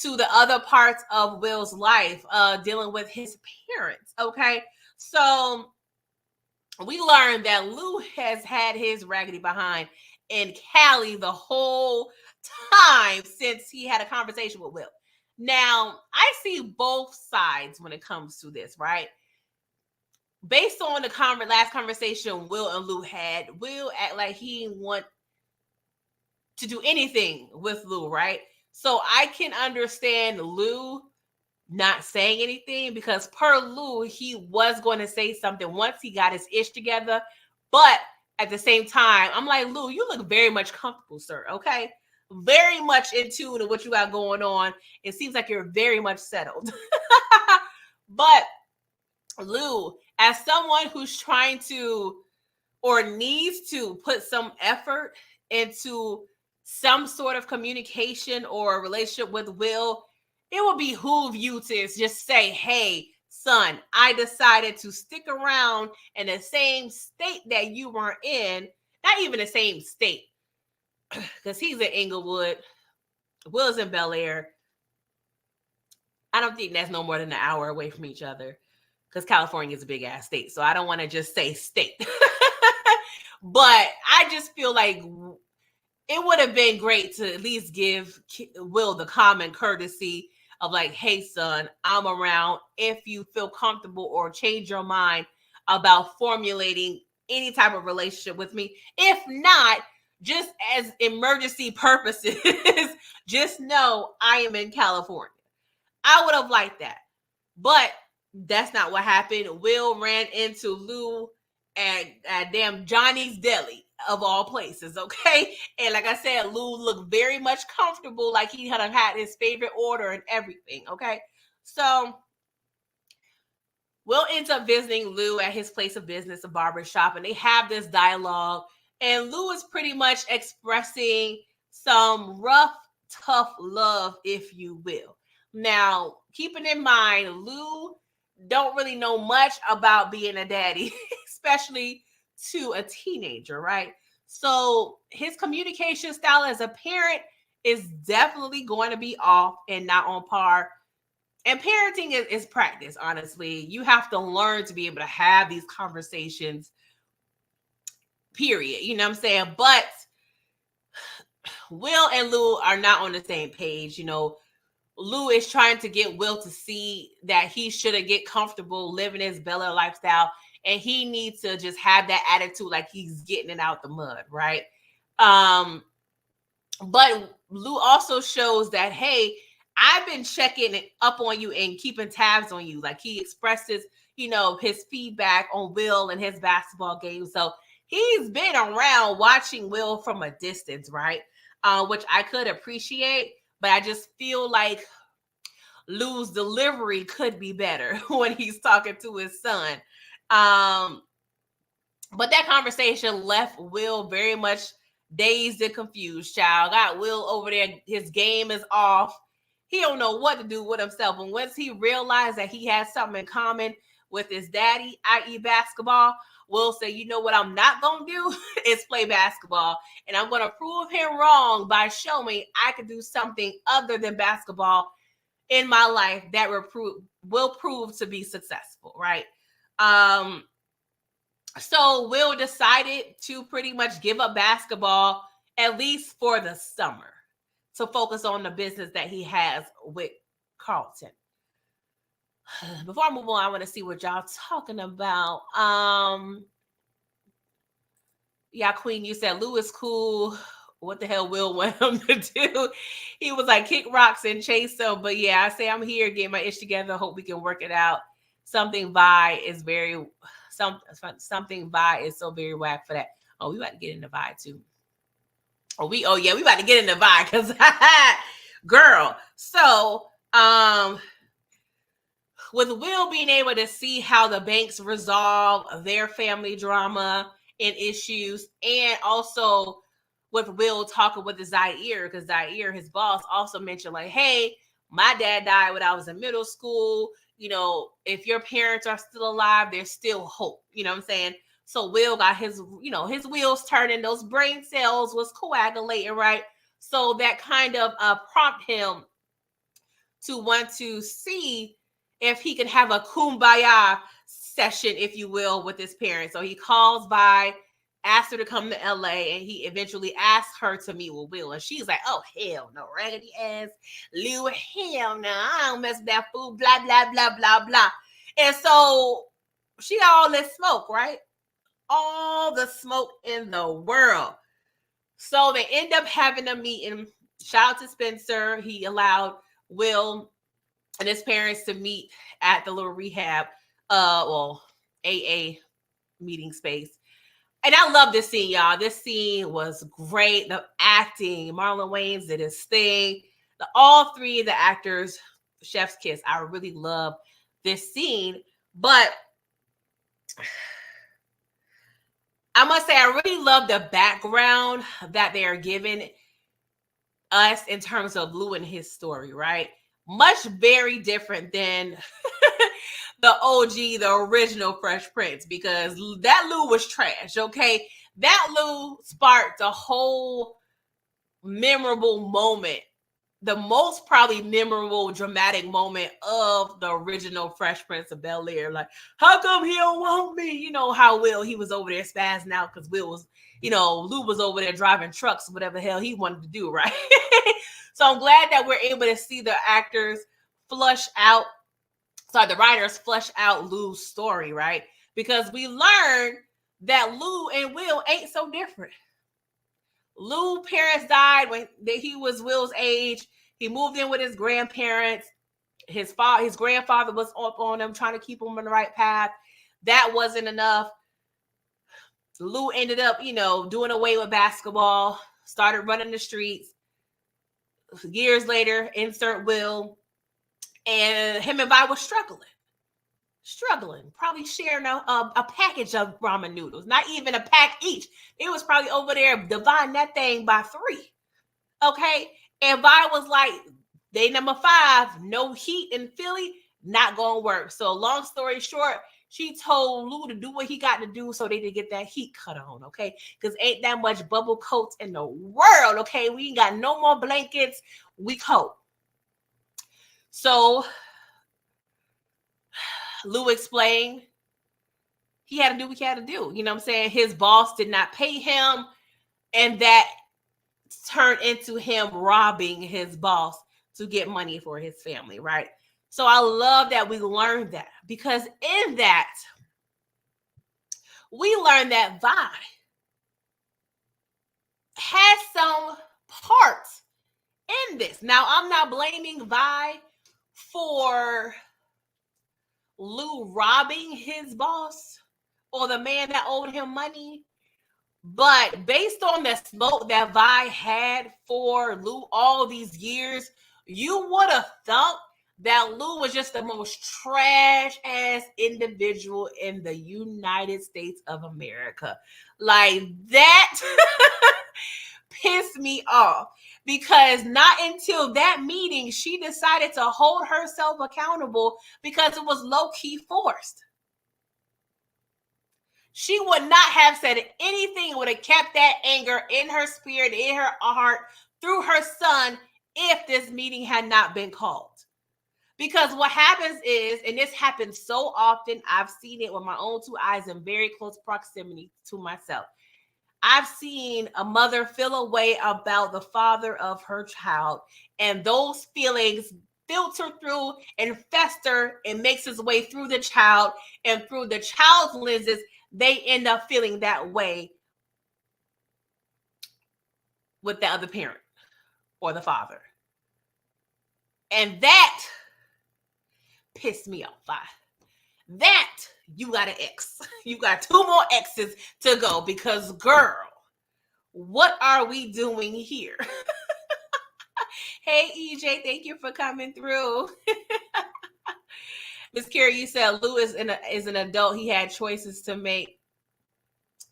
A: to the other parts of Will's life, dealing with his parents. Okay. So we learned that Lou has had his raggedy behind in Cali the whole time since he had a conversation with Will. Now, I see both sides when it comes to this, right? Based on the last conversation Will and Lou had, Will act like he didn't want to do anything with Lou, right? So I can understand Lou not saying anything because per Lou, he was going to say something once he got his ish together. But at the same time, I'm like, Lou, you look very much comfortable, sir. Okay. Very much in tune to what you got going on. It seems like you're very much settled. But Lou, as someone who's trying to or needs to put some effort into some sort of communication or relationship with Will, it will behoove you to just say, hey, son, I decided to stick around in the same state that you were in, not even the same state, because he's in Inglewood, Will's in Bel Air. I don't think that's no more than an hour away from each other because California is a big ass state. So I don't want to just say state. But I just feel like it would have been great to at least give Will the common courtesy of like, hey, son, I'm around if you feel comfortable or change your mind about formulating any type of relationship with me. If not, just as emergency purposes, just know I am in California. I would have liked that. But that's not what happened. Will ran into Lou at damn Johnny's Deli of all places, okay? And like I said, Lou looked very much comfortable, like he had his favorite order and everything, okay? So Will ends up visiting Lou at his place of business, a barber shop, and they have this dialogue. And Lou is pretty much expressing some rough, tough love, if you will. Now, keeping in mind, Lou don't really know much about being a daddy, especially to a teenager, right? So his communication style as a parent is definitely going to be off and not on par. And parenting is practice, honestly. You have to learn to be able to have these conversations, period. You know what I'm saying? But Will and Lou are not on the same page. You know, Lou is trying to get Will to see that he shouldn't get comfortable living his Bel Air lifestyle, and he needs to just have that attitude like he's getting it out the mud, right? But Lou also shows that, hey, I've been checking up on you and keeping tabs on you. Like he expresses, you know, his feedback on Will and his basketball game. So he's been around watching Will from a distance, right? Which I could appreciate, but I just feel like Lou's delivery could be better when he's talking to his son. But that conversation left Will very much dazed and confused, child. Got Will over there. His game is off. He don't know what to do with himself. And once he realized that he had something in common with his daddy, i.e. basketball, Will say, you know what I'm not going to do is play basketball. And I'm going to prove him wrong by showing I can do something other than basketball in my life that will prove to be successful, right? So Will decided to pretty much give up basketball, at least for the summer, to focus on the business that he has with Carlton. Before I move on, I want to see what y'all talking about. Yeah, Queen, you said Lou is cool. What the hell Will want him to do? He was like, kick rocks and chase them. But yeah, I say I'm here getting my ish together. Hope we can work it out. Something Vi is so very whack for that. Oh, we about to get into Vi too. We about to get into Vi because girl. So with Will being able to see how the Banks resolve their family drama and issues, and also with Will talking with the Zaire, because Zaire, his boss, also mentioned like, hey, my dad died when I was in middle school. You know, if your parents are still alive, there's still hope. You know what I'm saying? So Will got his wheels turning, those brain cells was coagulating, right? So that kind of prompt him to want to see if he can have a kumbaya session, if you will, with his parents. So he calls by asked her to come to LA, and he eventually asked her to meet with Will. And she's like, oh, hell no, raggedy ass Lou, hell no, I don't mess with that fool, blah, blah, blah, blah, blah. And so she got all this smoke, right? All the smoke in the world. So they end up having a meeting. Shout out to Spencer. He allowed Will and his parents to meet at the little rehab, AA meeting space. And I love this scene, y'all. This scene was great. The acting, Marlon Wayans did his thing. All three of the actors, chef's kiss. I really love this scene. But I must say, I really love the background that they are giving us in terms of Lou and his story, right? Much very different than the OG, the original Fresh Prince, because that Lou was trash, okay? That Lou sparked a whole memorable moment, the most probably memorable, dramatic moment of the original Fresh Prince of Bel-Air. Like, how come he don't want me? You know how Will, he was over there spazzing out because Will was, Lou was over there driving trucks, whatever the hell he wanted to do, right? So I'm glad that we're able to see the actors the writers flesh out Lou's story, right? Because we learned that Lou and Will ain't so different. Lou's parents died when he was Will's age. He moved in with his grandparents. His grandfather was up on him, trying to keep him on the right path. That wasn't enough. Lou ended up, doing away with basketball, started running the streets. Years later, insert Will. And him and Vi was struggling, probably sharing a package of ramen noodles, not even a pack each. It was probably over there dividing that thing by 3. Okay. And Vi was like, day number 5, no heat in Philly, not gonna work. So long story short, she told Lou to do what he got to do so they could get that heat cut on, okay? Because ain't that much bubble coats in the world, okay? We ain't got no more blankets. We coat. So Lou explained he had to do what he had to do. You know what I'm saying? His boss did not pay him, and that turned into him robbing his boss to get money for his family, right? So I love that we learned that, because in that, we learned that Vi has some parts in this. Now, I'm not blaming Vi for Lou robbing his boss or the man that owed him money. But based on the smoke that Vi had for Lou all these years, you would have thought that Lou was just the most trash ass individual in the United States of America. Like, that pissed me off, because not until that meeting she decided to hold herself accountable, because it was low-key forced. She would not have said anything, would have kept that anger in her spirit, in her heart, through her son, if this meeting had not been called. Because what happens is, and this happens so often, I've seen it with my own 2 eyes in very close proximity to myself. I've seen a mother feel a way about the father of her child, and those feelings filter through and fester and makes its way through the child, and through the child's lenses, they end up feeling that way with the other parent or the father. And that pissed me off. That, you got an X. You got 2 more X's to go, because, girl, what are we doing here? Hey, EJ, thank you for coming through. Miss Carrie, you said Lou is an adult. He had choices to make.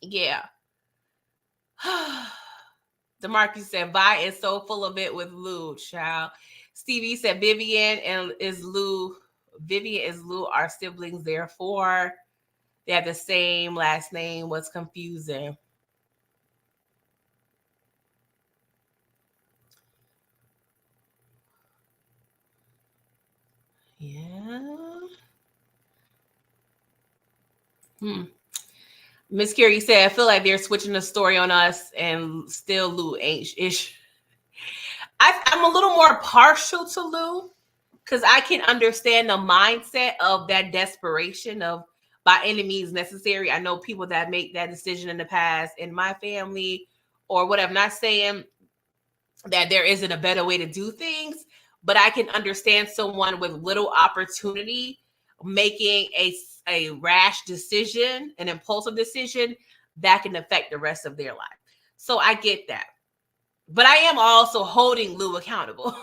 A: Yeah. DeMarcus said Vi is so full of it with Lou, child. Stevie said Vivian is Lou are siblings, therefore they have the same last name. What's confusing? Yeah. Miss Carey said, I feel like they're switching the story on us and still Lou ain't ish. I'm a little more partial to Lou because I can understand the mindset of that desperation of by any means necessary. I know people that make that decision in the past in my family or whatever. I'm not saying that there isn't a better way to do things, but I can understand someone with little opportunity making a rash decision, an impulsive decision that can affect the rest of their life. So I get that. But I am also holding Lou accountable.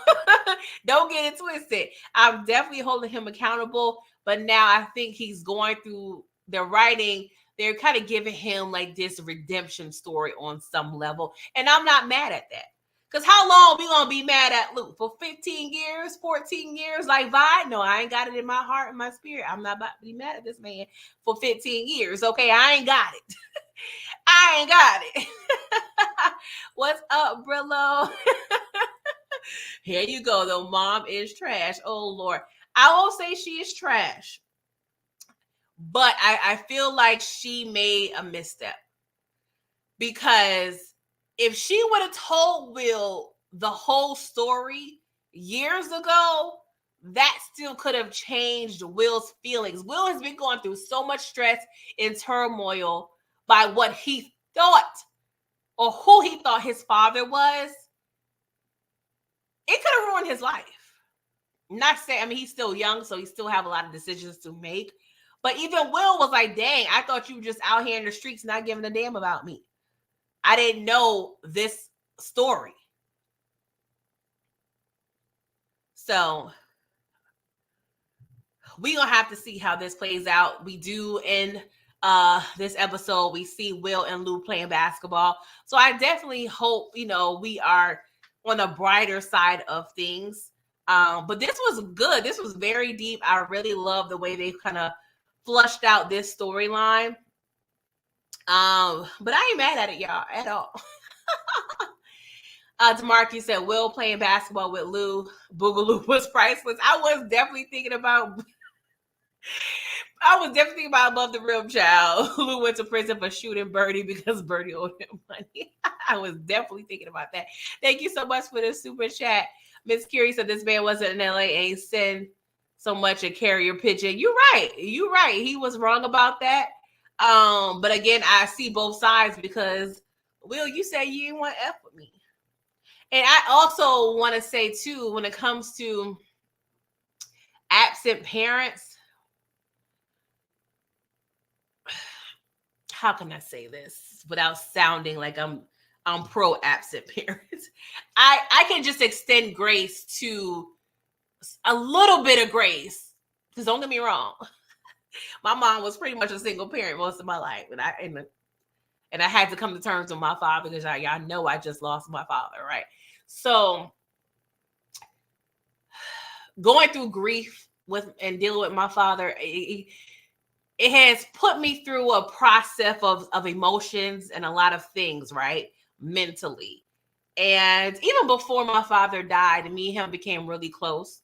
A: Don't get it twisted. I'm definitely holding him accountable. But now I think he's going through the writing. They're kind of giving him like this redemption story on some level. And I'm not mad at that. Because how long we going to be mad at Lou? For 15 years, 14 years? Like Vi? No, I ain't got it in my heart and my spirit. I'm not about to be mad at this man for 15 years. Okay, I ain't got it. I ain't got it. What's up, Brillo? Here you go. The mom is trash. Oh, Lord. I won't say she is trash, but I feel like she made a misstep. Because if she would have told Will the whole story years ago, that still could have changed Will's feelings. Will has been going through so much stress and turmoil by what he thought or who he thought his father was. It could have ruined his life. Not saying, I mean, he's still young, so he still have a lot of decisions to make. But even Will was like, dang, I thought you were just out here in the streets not giving a damn about me. I didn't know this story. So we're going to have to see how this plays out. We do in this episode, we see Will and Lou playing basketball. So I definitely hope, we are on the brighter side of things. But this was good. This was very deep. I really love the way they kind of flushed out this storyline. But I ain't mad at it, y'all, at all. DeMarcus said, Will playing basketball with Lou, Boogaloo was priceless. I was definitely thinking about Above the Rim child. Lou went to prison for shooting Birdie because Birdie owed him money. I was definitely thinking about that. Thank you so much for the super chat. Miss Curie said this man wasn't in LA and send so much a carrier pigeon. You're right. He was wrong about that. But again, I see both sides because Will, you say you didn't want to F with me. And I also want to say too, when it comes to absent parents, how can I say this without sounding like I'm pro absent parents? I can just extend grace to a little bit of grace. Because don't get me wrong, my mom was pretty much a single parent most of my life, and I had to come to terms with my father because y'all know I just lost my father, right? So going through grief and dealing with my father, it has put me through a process of emotions and a lot of things, right? Mentally. And even before my father died, me and him became really close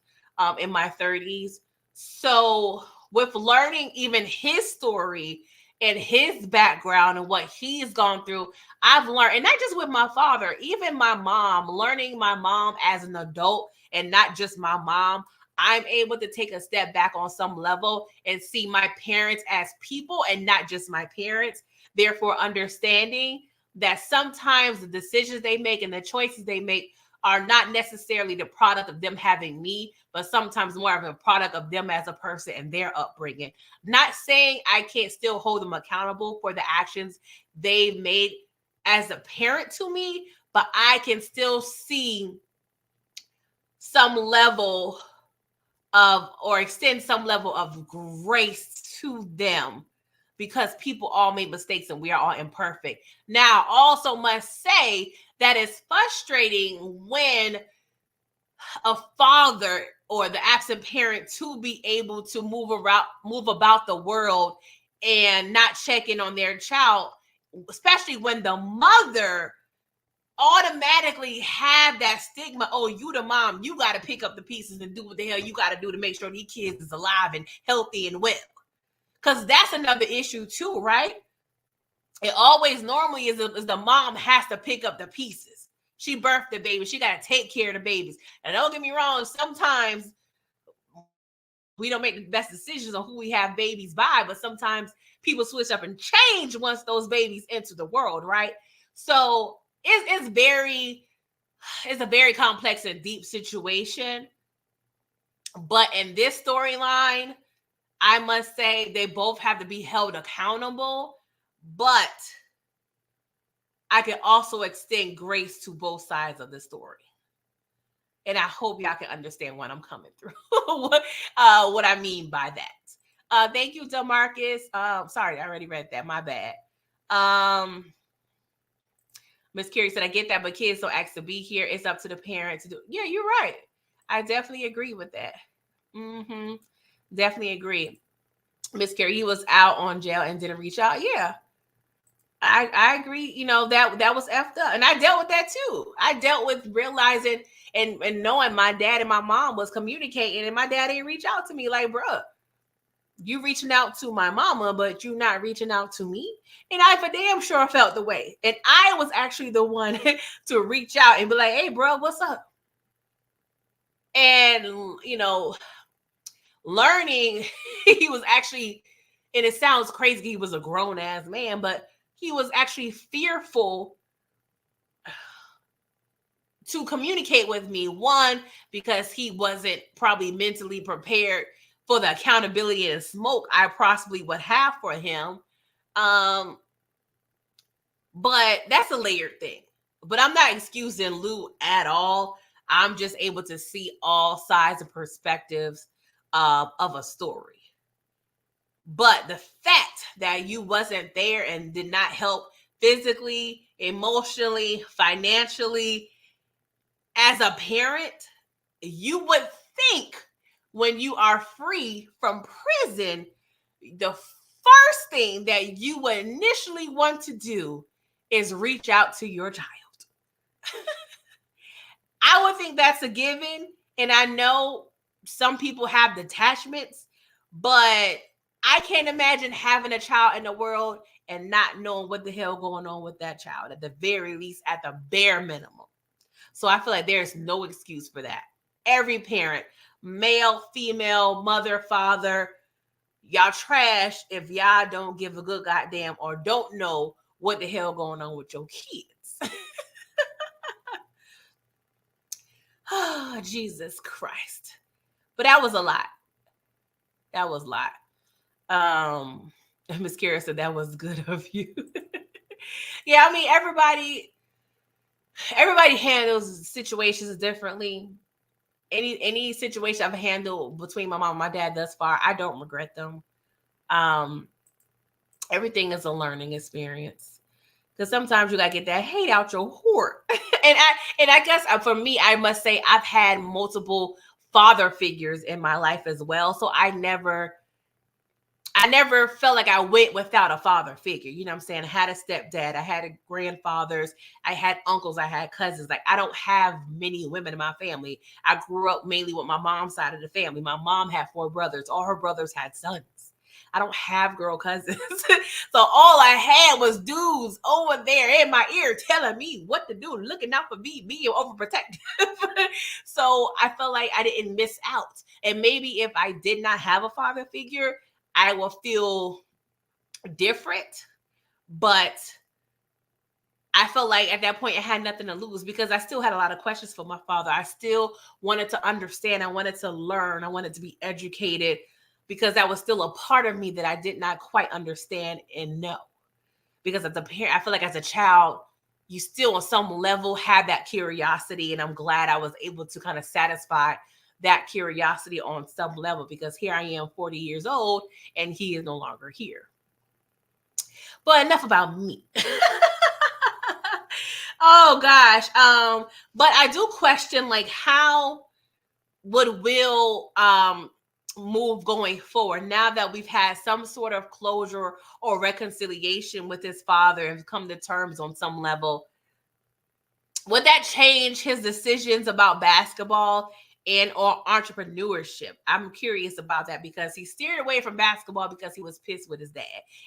A: in my 30s. So with learning even his story and his background and what he's gone through, I've learned, and not just with my father, even my mom, learning my mom as an adult and not just my mom, I'm able to take a step back on some level and see my parents as people and not just my parents. Therefore, understanding that sometimes the decisions they make and the choices they make are not necessarily the product of them having me, but sometimes more of a product of them as a person and their upbringing. Not saying I can't still hold them accountable for the actions they've made as a parent to me, but I can still see some level of, or extend some level of grace to them because people all make mistakes and we are all imperfect. Now, also must say that it's frustrating when a father or the absent parent to be able to move about the world and not check in on their child, especially when the mother automatically have that stigma. Oh, you the mom, you got to pick up the pieces and do what the hell you got to do to make sure these kids is alive and healthy and well. Because that's another issue too, right? It always normally is the mom has to pick up the pieces. She birthed the baby. She got to take care of the babies. And don't get me wrong, sometimes we don't make the best decisions on who we have babies by, but sometimes people switch up and change once those babies enter the world, right? So it's a very complex and deep situation. But in this storyline, I must say they both have to be held accountable, but I can also extend grace to both sides of the story. And I hope y'all can understand what I'm coming through, what I mean by that. Thank you, Demarcus. Sorry, I already read that. My bad. Miss Carey said, I get that, but kids don't ask to be here. It's up to the parent to do. Yeah, you're right. I definitely agree with that. Definitely agree. Miss Carey, he was out on jail and didn't reach out. Yeah. I agree, you know, that was effed up. And I dealt with that too. I dealt with realizing and knowing my dad and my mom was communicating, and my dad didn't reach out to me. Like, bruh, you reaching out to my mama, but you not reaching out to me. And I for damn sure felt the way. And I was actually the one to reach out and be like, hey, bro, what's up? And, you know, learning, he was actually, and it sounds crazy, he was a grown ass man, but he was actually fearful to communicate with me. One, because he wasn't probably mentally prepared for the accountability and smoke I possibly would have for him. But that's a layered thing. But I'm not excusing Lou at all. I'm just able to see all sides and perspectives of a story. But the fact that you wasn't there and did not help physically, emotionally, financially, as a parent, you would think when you are free from prison, the first thing that you would initially want to do is reach out to your child. I would think that's a given. And I know some people have detachments, but I can't imagine having a child in the world and not knowing what the hell going on with that child, at the very least, at the bare minimum. So I feel like there's no excuse for that. Every parent, male, female, mother, father, y'all trash if y'all don't give a good goddamn or don't know what the hell going on with your kids. Oh, Jesus Christ. But that was a lot. That was a lot. Miss Kara said that was good of you. Yeah, I mean, everybody handles situations differently. Any situation I've handled between my mom and my dad thus far, I don't regret them. Everything is a learning experience. Because sometimes you gotta get that hate out your heart. and I guess for me, I must say I've had multiple father figures in my life as well. So I never felt like I went without a father figure. You know what I'm saying? I had a stepdad, I had grandfathers, I had uncles, I had cousins. Like, I don't have many women in my family. I grew up mainly with my mom's side of the family. My mom had 4 brothers. All her brothers had sons. I don't have girl cousins. So all I had was dudes over there in my ear telling me what to do, looking out for me, being overprotective. So I felt like I didn't miss out. And maybe if I did not have a father figure, I will feel different. But I felt like at that point I had nothing to lose because I still had a lot of questions for my father. I still wanted to understand. I wanted to learn. I wanted to be educated because that was still a part of me that I did not quite understand and know. Because as a parent, I feel like as a child, you still on some level have that curiosity. And I'm glad I was able to kind of satisfy that curiosity on some level, because here I am 40 years old and he is no longer here. But enough about me. Oh gosh. But I do question, like, how would Will move going forward now that we've had some sort of closure or reconciliation with his father and come to terms on some level? Would that change his decisions about basketball and or entrepreneurship. I'm curious about that because he steered away from basketball because he was pissed with his dad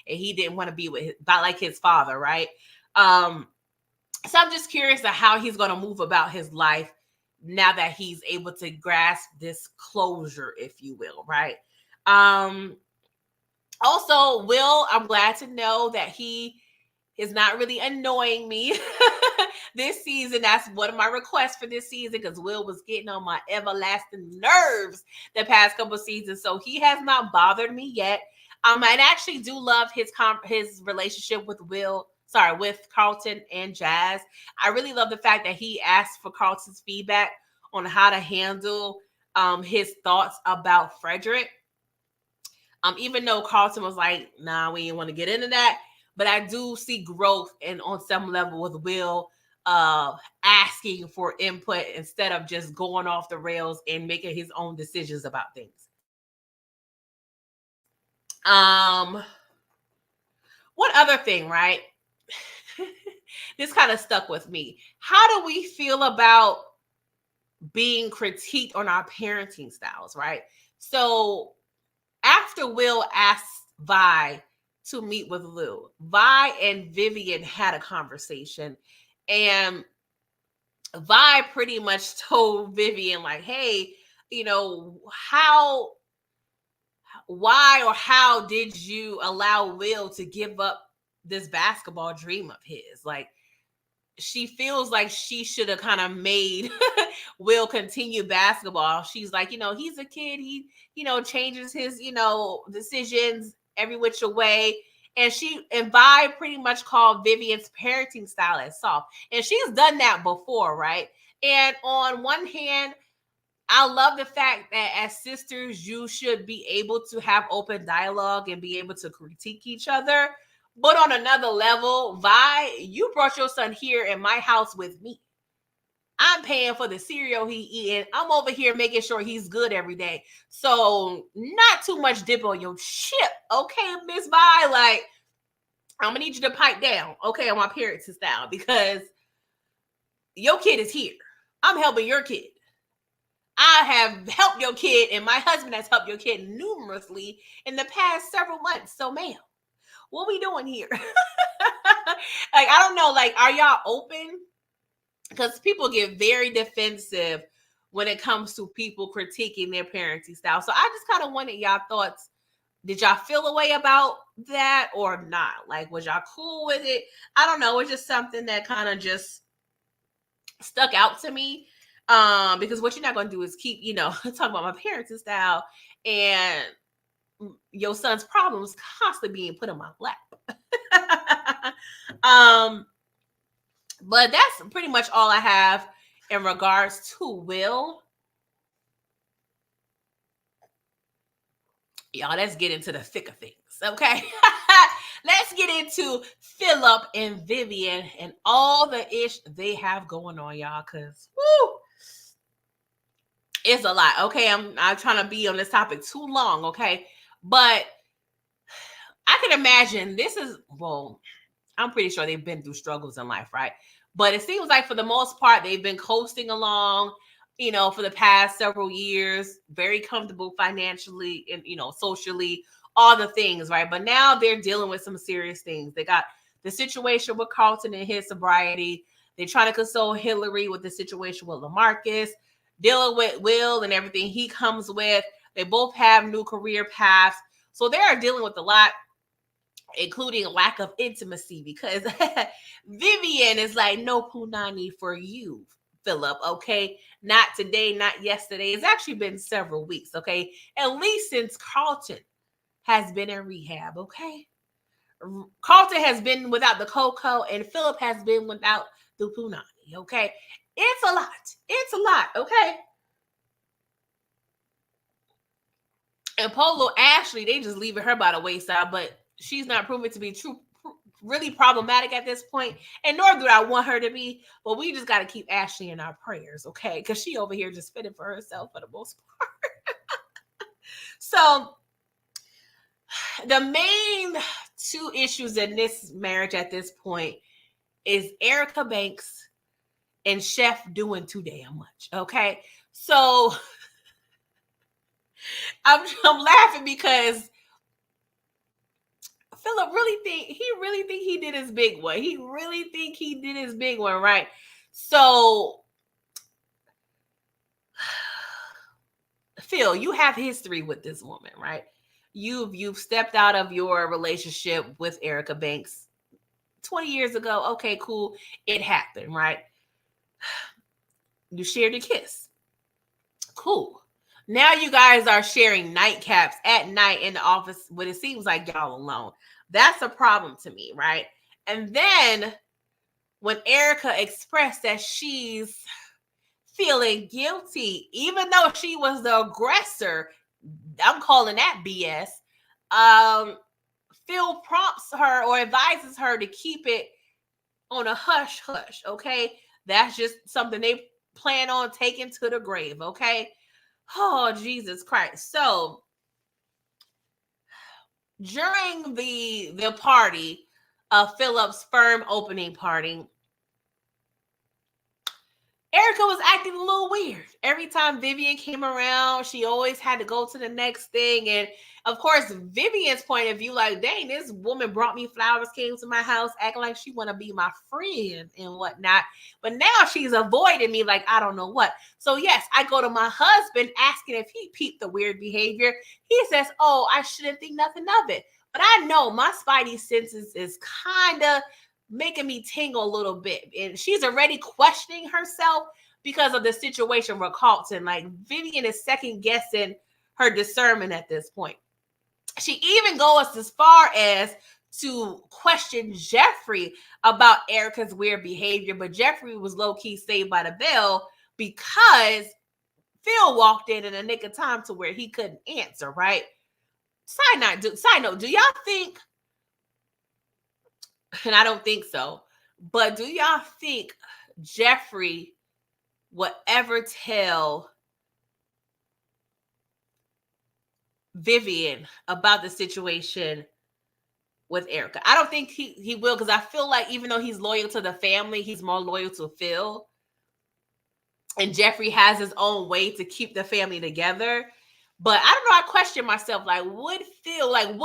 A: and he didn't want to be with his father, right? So I'm just curious to how he's going to move about his life now that he's able to grasp this closure, if you will, right? Also, Will, I'm glad to know that he is not really annoying me this season. That's one of my requests for this season because Will was getting on my everlasting nerves the past couple of seasons. So he has not bothered me yet. I actually do love his relationship with with Carlton and Jazz. I really love the fact that he asked for Carlton's feedback on how to handle his thoughts about Frederick. Even though Carlton was like, nah, we didn't want to get into that. But I do see growth and on some level with Will asking for input instead of just going off the rails and making his own decisions about things. One other thing, right? This kind of stuck with me. How do we feel about being critiqued on our parenting styles, right? So after Will asked Vi to meet with Lou, Vi and Vivian had a conversation, and Vi pretty much told Vivian, like, hey, why or how did you allow Will to give up this basketball dream of his? Like, she feels like she should have kind of made Will continue basketball. She's like, he's a kid. He, changes his, decisions every which way. And Vi pretty much called Vivian's parenting style as soft. And she's done that before, right? And on one hand, I love the fact that as sisters, you should be able to have open dialogue and be able to critique each other. But on another level, Vi, you brought your son here in my house with me. I'm paying for the cereal he eating. I'm over here making sure he's good every day. So not too much dip on your chip, okay, Miss Vi? Like, I'm gonna need you to pipe down, okay, on my parenting style because your kid is here. I'm helping your kid. I have helped your kid, and my husband has helped your kid numerously in the past several months. So, ma'am, what we doing here? Like, I don't know. Like, are y'all open? Because people get very defensive when it comes to people critiquing their parenting style. So I just kind of wanted y'all thoughts. Did y'all feel a way about that or not? Like, was y'all cool with it? I don't know. It's just something that kind of just stuck out to me. Because what you're not going to do is keep, talking about my parenting style and your son's problems constantly being put on my lap. But that's pretty much all I have in regards to Will. Y'all, let's get into the thick of things, okay? Let's get into Philip and Vivian and all the ish they have going on, y'all, because it's a lot, okay? I'm not trying to be on this topic too long, okay? But I can imagine I'm pretty sure they've been through struggles in life, right? But it seems like for the most part, they've been coasting along, for the past several years, very comfortable financially and, socially, all the things, right? But now they're dealing with some serious things. They got the situation with Carlton and his sobriety. They're trying to console Hillary with the situation with LaMarcus, dealing with Will and everything he comes with. They both have new career paths. So they are dealing with a lot, including lack of intimacy, because Vivian is like, no punani for you, Philip, okay? Not today, not yesterday. It's actually been several weeks, okay? At least since Carlton has been in rehab, okay? Carlton has been without the cocoa, and Philip has been without the punani, okay? It's a lot. It's a lot, okay? And Polo Ashley, they just leaving her by the wayside, but she's not proven to be really problematic at this point, and nor do I want her to be. But we just got to keep Ashley in our prayers, okay? Because she over here just fitting for herself for the most part. So the main two issues in this marriage at this point is Erica Banks and Chef doing too damn much, okay? So I'm laughing because Philip really think he did his big one. He really think he did his big one, right? So Phil, you have history with this woman, right? You've stepped out of your relationship with Erica Banks 20 years ago. Okay, cool. It happened, right? You shared a kiss. Cool. Now you guys are sharing nightcaps at night in the office when it seems like y'all alone. That's a problem to me, right? And then when Erica expressed that she's feeling guilty, even though she was the aggressor, I'm calling that BS. Phil prompts her or advises her to keep it on a hush hush, okay? That's just something they plan on taking to the grave, okay? Oh, Jesus Christ. So during the party, Philip's firm opening party, Erica was acting a little weird. Every time Vivian came around, she always had to go to the next thing. And of course, Vivian's point of view, like, dang, this woman brought me flowers, came to my house, acting like she want to be my friend and whatnot. But now she's avoiding me like I don't know what. So yes, I go to my husband asking if he peeped the weird behavior. He says, oh, I shouldn't think nothing of it. But I know my spidey senses is kind of making me tingle a little bit. And she's already questioning herself because of the situation with Carlton. Like, Vivian is second guessing her discernment at this point. She even goes as far as to question Jeffrey about Erica's weird behavior, but Jeffrey was low-key saved by the bell because Phil walked in the nick of time to where he couldn't answer, right? Side note, do y'all think, and I don't think so, but do y'all think Jeffrey would ever tell Vivian about the situation with Erica? I don't think he will, because I feel like even though he's loyal to the family, he's more loyal to Phil. And Jeffrey has his own way to keep the family together. But I don't know, I question myself, like, would Phil, like,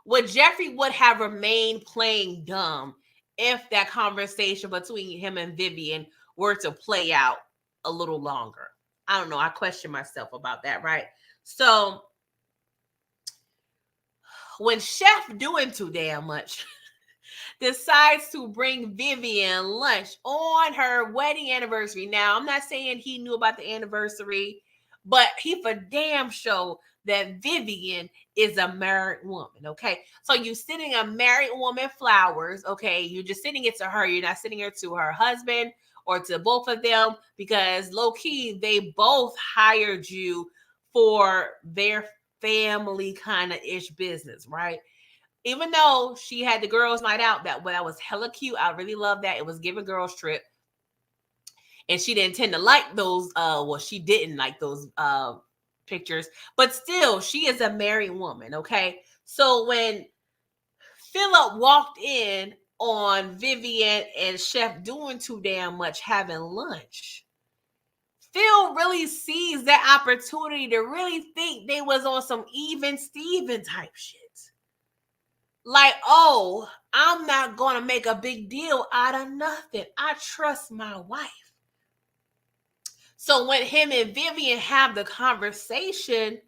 A: would Jeffrey would have remained playing dumb if that conversation between him and Vivian were to play out a little longer? I don't know. I question myself about that, right? So when Chef doing too damn much decides to bring Vivian lunch on her wedding anniversary. Now, I'm not saying he knew about the anniversary, but he for damn sure that Vivian is a married woman, okay? So you sending a married woman flowers, okay? You're just sending it to her. You're not sending it to her husband or to both of them, because low-key, they both hired you for their family kind of ish business, right? Even though she had the girls' night out, that was hella cute. I really love that. It was giving girls trip. And she didn't tend to like those, she didn't like those pictures, but still, she is a married woman, okay? So when Philip walked in on Vivian and Chef doing too damn much having lunch, Phil really sees that opportunity to really think they was on some even Steven type shit. Like, oh, I'm not going to make a big deal out of nothing. I trust my wife. So when him and Vivian have the conversation,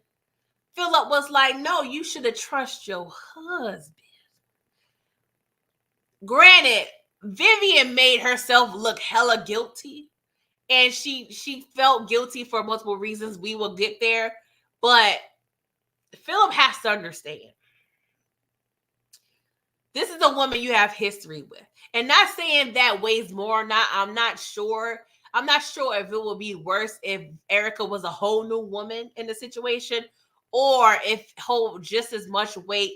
A: Philip was like, no, you should have trusted your husband. Granted, Vivian made herself look hella guilty, and she felt guilty for multiple reasons. We will get there. But Philip has to understand, this is a woman you have history with. And not saying that weighs more or not. I'm not sure. I'm not sure if it would be worse if Erica was a whole new woman in the situation, or if hold just as much weight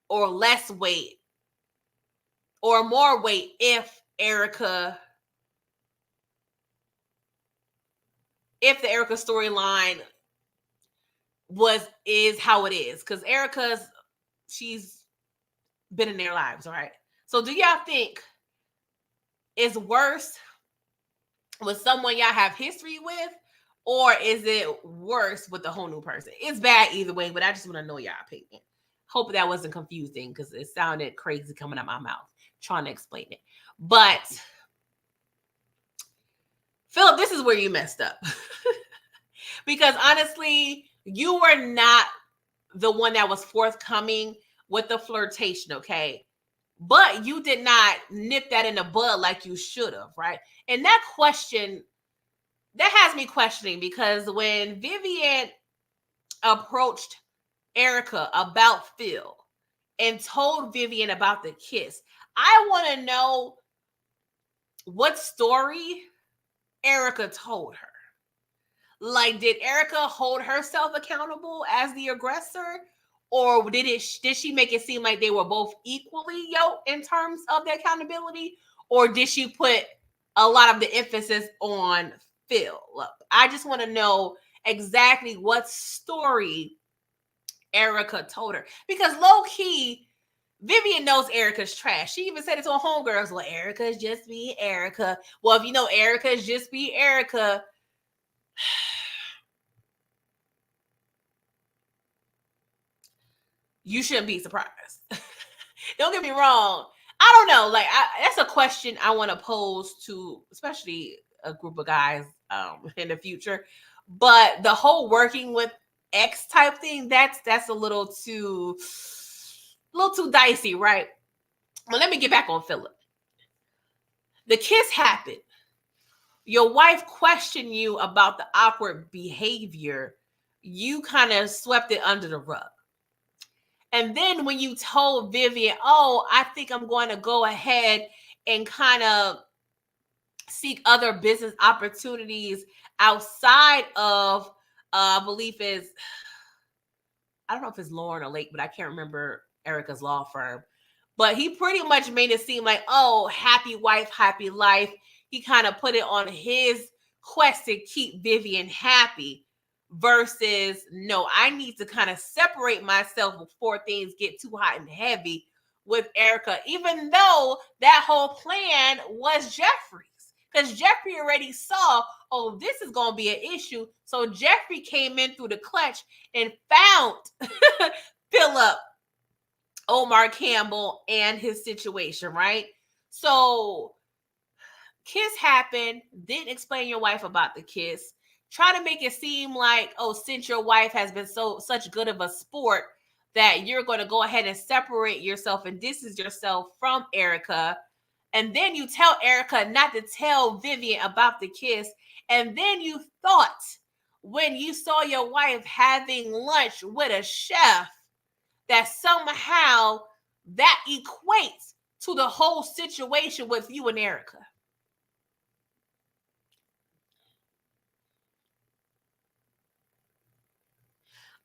A: or less weight or more weight if the Erica storyline is how it is. Because she's been in their lives, right? So do y'all think is worse with someone y'all have history with, or is it worse with a whole new person? It's bad either way, but I just want to know y'all opinion. Hope that wasn't confusing because it sounded crazy coming out my mouth trying to explain it. But Philip, this is where you messed up. Because honestly, you were not the one that was forthcoming with the flirtation, okay? But you did not nip that in the bud like you should have, right? And that question, that has me questioning, because when Vivian approached Erica about Phil and told Vivian about the kiss, I want to know what story Erica told her. Like, did Erica hold herself accountable as the aggressor? Or did she make it seem like they were both equally yoked in terms of the accountability? Or did she put a lot of the emphasis on Phil? Look, I just want to know exactly what story Erica told her. Because low-key, Vivian knows Erica's trash. She even said it to her homegirls. Well, Erica's just being Erica. Well, if you know Erica's just being Erica, you shouldn't be surprised. Don't get me wrong. I don't know. Like, that's a question I want to pose to, especially a group of guys in the future. But the whole working with X type thing, that's a little too dicey, right? Well, let me get back on Philip. The kiss happened. Your wife questioned you about the awkward behavior. You kind of swept it under the rug. And then when you told Vivian, oh, I think I'm going to go ahead and kind of seek other business opportunities outside of, I believe is, I don't know if it's Lauren or Lake, but I can't remember Erica's law firm. But he pretty much made it seem like, oh, happy wife, happy life. He kind of put it on his quest to keep Vivian happy versus, no, I need to kind of separate myself before things get too hot and heavy with Erica, even though that whole plan was Jeffrey's. Because Jeffrey already saw, oh, this is going to be an issue. So Jeffrey came in through the clutch and found Philip, Omar Campbell, and his situation, right? So kiss happened, didn't explain your wife about the kiss, try to make it seem like, oh, since your wife has been such good of a sport that you're going to go ahead and separate yourself and distance yourself from Erica. And then you tell Erica not to tell Vivian about the kiss. And then you thought when you saw your wife having lunch with a chef that somehow that equates to the whole situation with you and Erica.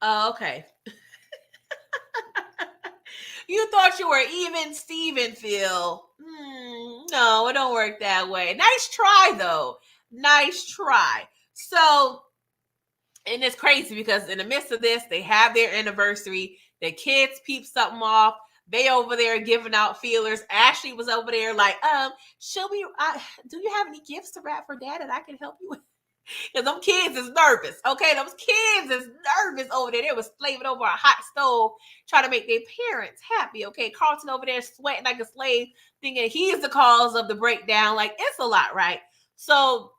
A: Okay. You thought you were even Steven, Phil. No, it don't work that way. Nice try, though. Nice try. So, and it's crazy because in the midst of this, they have their anniversary. The kids peep something off. They over there giving out feelers. Ashley was over there like, do you have any gifts to wrap for Dad that I can help you with? Because them kids is nervous, okay? Those kids is nervous over there. They was slaving over a hot stove trying to make their parents happy, okay? Carlton over there sweating like a slave, thinking he's the cause of the breakdown. Like, it's a lot, right? So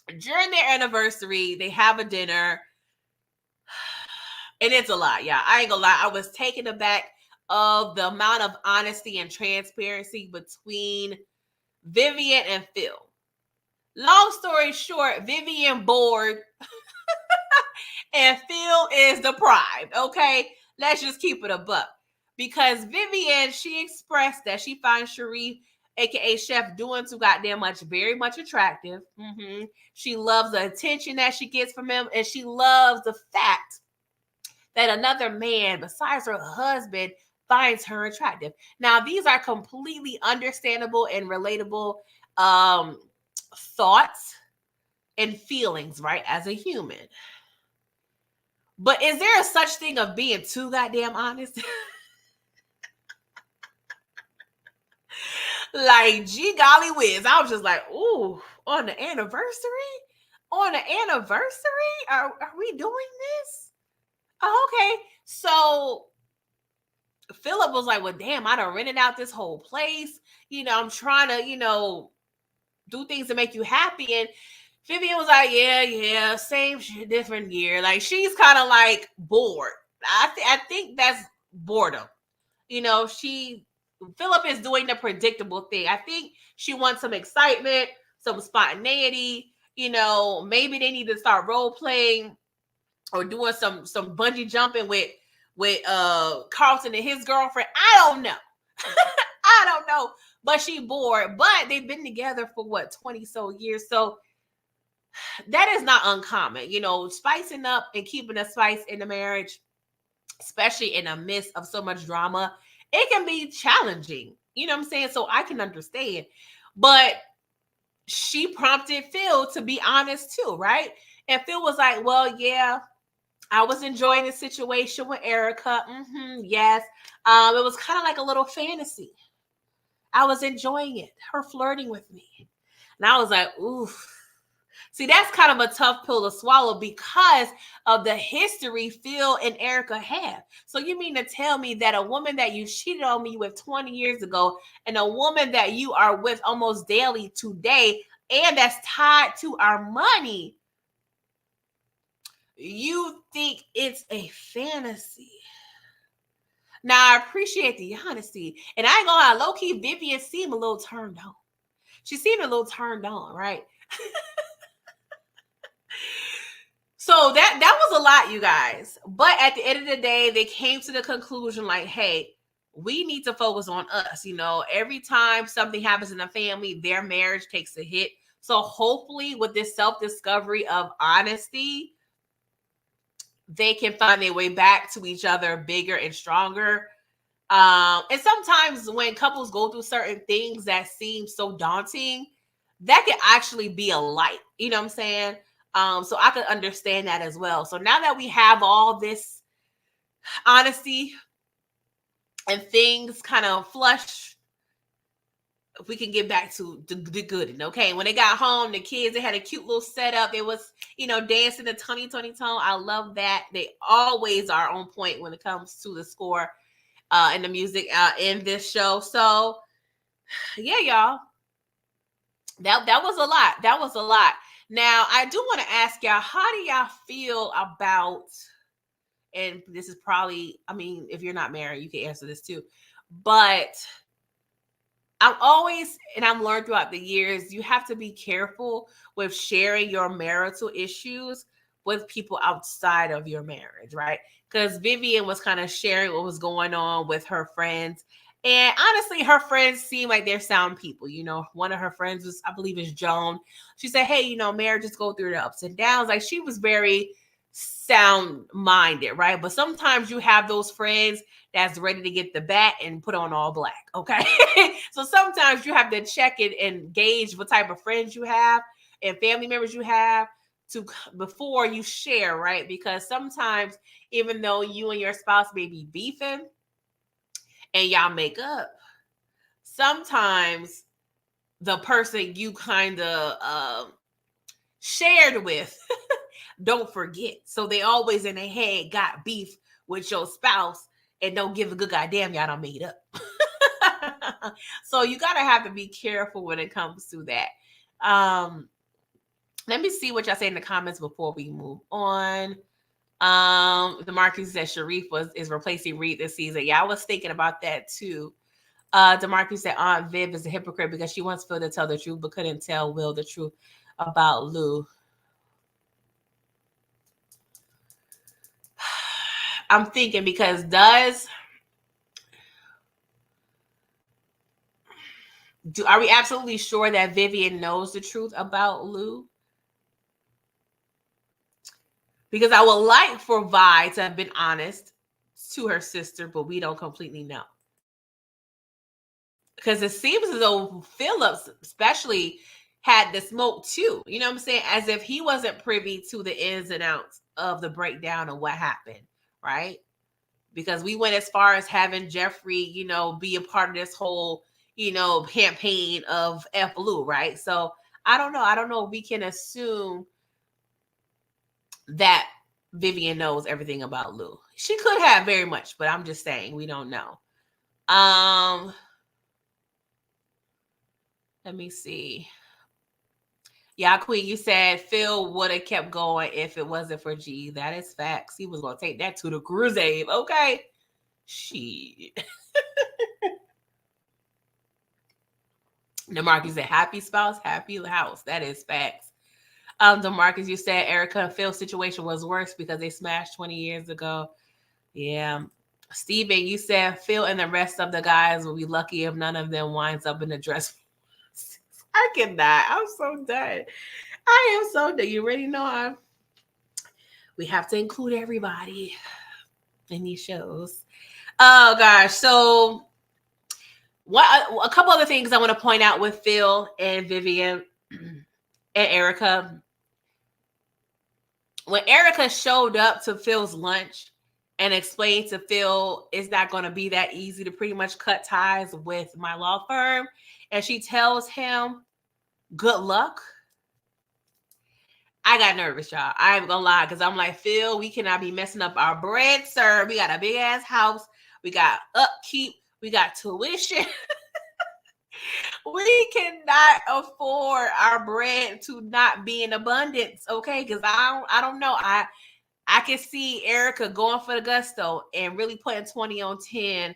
A: during their anniversary, they have a dinner. And it's a lot, yeah. I ain't gonna lie. I was taken aback of the amount of honesty and transparency between Vivian and Phil. Long story short, Vivian bored and Phil is deprived, okay? Let's just keep it a buck. Because Vivian, she expressed that she finds Sharif, aka Chef, doing too goddamn much, very much attractive. She loves the attention that she gets from him, and she loves the fact that another man besides her husband finds her attractive. Now, these are completely understandable and relatable thoughts and feelings, right, as a human. But is there a such thing of being too goddamn honest? Like, gee golly whiz. I was just like, ooh, on the anniversary? On the anniversary? Are we doing this? Oh, okay. So Philip was like, well, damn, I done rented out this whole place. I'm trying to, do things to make you happy. And Vivian was like, yeah, same shit, different year. Like, she's kind of like bored. I think that's boredom. Philip is doing the predictable thing. I think she wants some excitement, some spontaneity. Maybe they need to start role playing or doing some bungee jumping with Carlton and his girlfriend. I don't know. I don't know. But she bored. But they've been together for what, 20 so years. So that is not uncommon. Spicing up and keeping a spice in the marriage, especially in the midst of so much drama, it can be challenging. You know what I'm saying? So I can understand. But she prompted Phil to be honest too, right? And Phil was like, well, yeah, I was enjoying the situation with Erica. Yes. It was kind of like a little fantasy. I was enjoying it, her flirting with me. And I was like, oof. See, that's kind of a tough pill to swallow because of the history Phil and Erica have. So you mean to tell me that a woman that you cheated on me with 20 years ago and a woman that you are with almost daily today and that's tied to our money, you think it's a fantasy? Now, I appreciate the honesty. And I ain't gonna lie, low-key, Vivian seemed a little turned on. She seemed a little turned on, right? So that was a lot, you guys. But at the end of the day, they came to the conclusion like, hey, we need to focus on us. Every time something happens in a family, their marriage takes a hit. So hopefully with this self-discovery of honesty, they can find their way back to each other bigger and stronger. And sometimes when couples go through certain things that seem so daunting, that can actually be a light. You know what I'm saying? So I could understand that as well. So now that we have all this honesty and things kind of flush, we can get back to the good. Okay. When they got home, the kids, they had a cute little setup. They was, dancing the Tony Tone. I love that. They always are on point when it comes to the score and the music in this show. So yeah, y'all. That was a lot. That was a lot. Now, I do want to ask y'all, how do y'all feel about, and this is probably, if you're not married, you can answer this too, but I've learned throughout the years, you have to be careful with sharing your marital issues with people outside of your marriage, right? Because Vivian was kind of sharing what was going on with her friends. And honestly, her friends seem like they're sound people. One of her friends was, I believe, is Joan. She said, hey, marriages go through the ups and downs. Like, she was very sound-minded, right? But sometimes you have those friends that's ready to get the bat and put on all black, okay? So sometimes you have to check it and gauge what type of friends you have and family members you have before you share, right? Because sometimes, even though you and your spouse may be beefing, and y'all make up, sometimes the person you kind of shared with don't forget. So they always in their head got beef with your spouse and don't give a good goddamn y'all done made up. So you gotta have to be careful when it comes to that. Let me see what y'all say in the comments before we move on. The Marcus said Sharif is replacing Reed this season. Yeah, I was thinking about that too. DeMarcus said Aunt Viv is a hypocrite because she wants Phil to tell the truth but couldn't tell Will the truth about Lou. I'm thinking because are we absolutely sure that Vivian knows the truth about Lou? Because I would like for Vi to have been honest to her sister, but we don't completely know. Because it seems as though Phillips especially had the smoke too. You know what I'm saying? As if he wasn't privy to the ins and outs of the breakdown of what happened, right? Because we went as far as having Jeffrey, be a part of this whole, campaign of F. Lou, right? So I don't know. I don't know if we can assume that Vivian knows everything about Lou. She could have very much, but I'm just saying we don't know. Let me see. Yeah, Queen, you said Phil would have kept going if it wasn't for G. That is facts. He was gonna take that to the grave. Okay. Shit. DeMarcus said, happy spouse, happy house. That is facts. DeMarcus, you said Erica and Phil's situation was worse because they smashed 20 years ago. Yeah. Steven, you said Phil and the rest of the guys will be lucky if none of them winds up in the dress. I cannot. I'm so done. I am so done. You already know we have to include everybody in these shows. Oh gosh. So a couple other things I want to point out with Phil and Vivian and Erica. When Erica showed up to Phil's lunch and explained to Phil it's not going to be that easy to pretty much cut ties with my law firm, and she tells him, good luck. I got nervous, y'all. I ain't gonna lie, because I'm like, Phil, we cannot be messing up our bread, sir. We got a big ass house. We got upkeep. We got tuition. We cannot afford our bread to not be in abundance, okay? Because I don't know. I can see Erica going for the gusto and really putting 20 on 10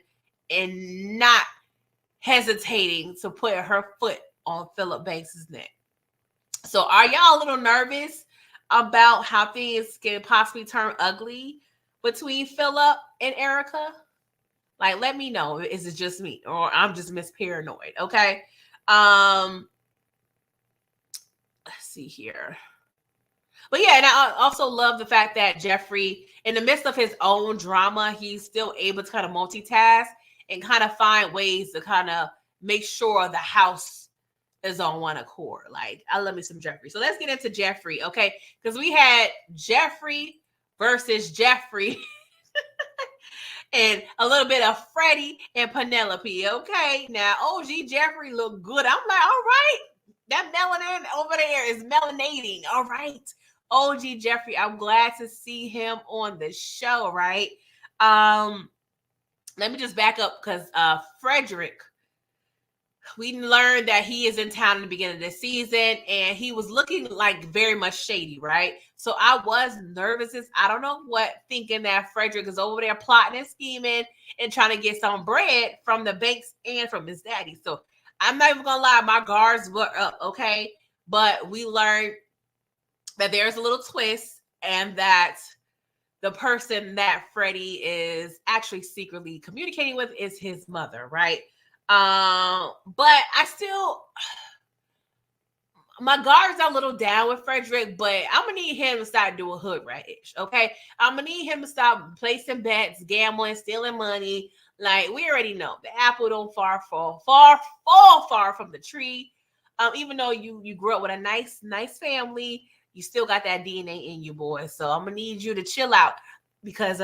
A: and not hesitating to put her foot on Philip Banks' neck. So are y'all a little nervous about how things can possibly turn ugly between Philip and Erica? Like, let me know. Is it just me or I'm just paranoid? Okay. Let's see here. But yeah, and I also love the fact that Jeffrey, in the midst of his own drama, he's still able to kind of multitask and kind of find ways to kind of make sure the house is on one accord. Like, I love me some Jeffrey. So let's get into Jeffrey, okay? Because we had Jeffrey versus Jeffrey and a little bit of Freddie and Penelope, okay? Now, OG Jeffrey looked good. I'm like, all right, that melanin over there is melanating, all right? OG Jeffrey, I'm glad to see him on the show, right? Let me just back up because Frederick, we learned that he is in town in the beginning of the season and he was looking like very much shady, right? So I was nervous as I don't know what, thinking that Frederick is over there plotting and scheming and trying to get some bread from the banks and from his daddy. So I'm not even gonna lie, my guards were up, okay? But we learned that there's a little twist and that the person that Freddie is actually secretly communicating with is his mother, right? But I still, my guards are a little down with Frederick, but I'm gonna need him to start doing hood ratish, okay? I'm gonna need him to stop placing bets, gambling, stealing money. Like, we already know the apple don't fall far from the tree. Even though you grew up with a nice family, you still got that DNA in you, boy. So I'm gonna need you to chill out because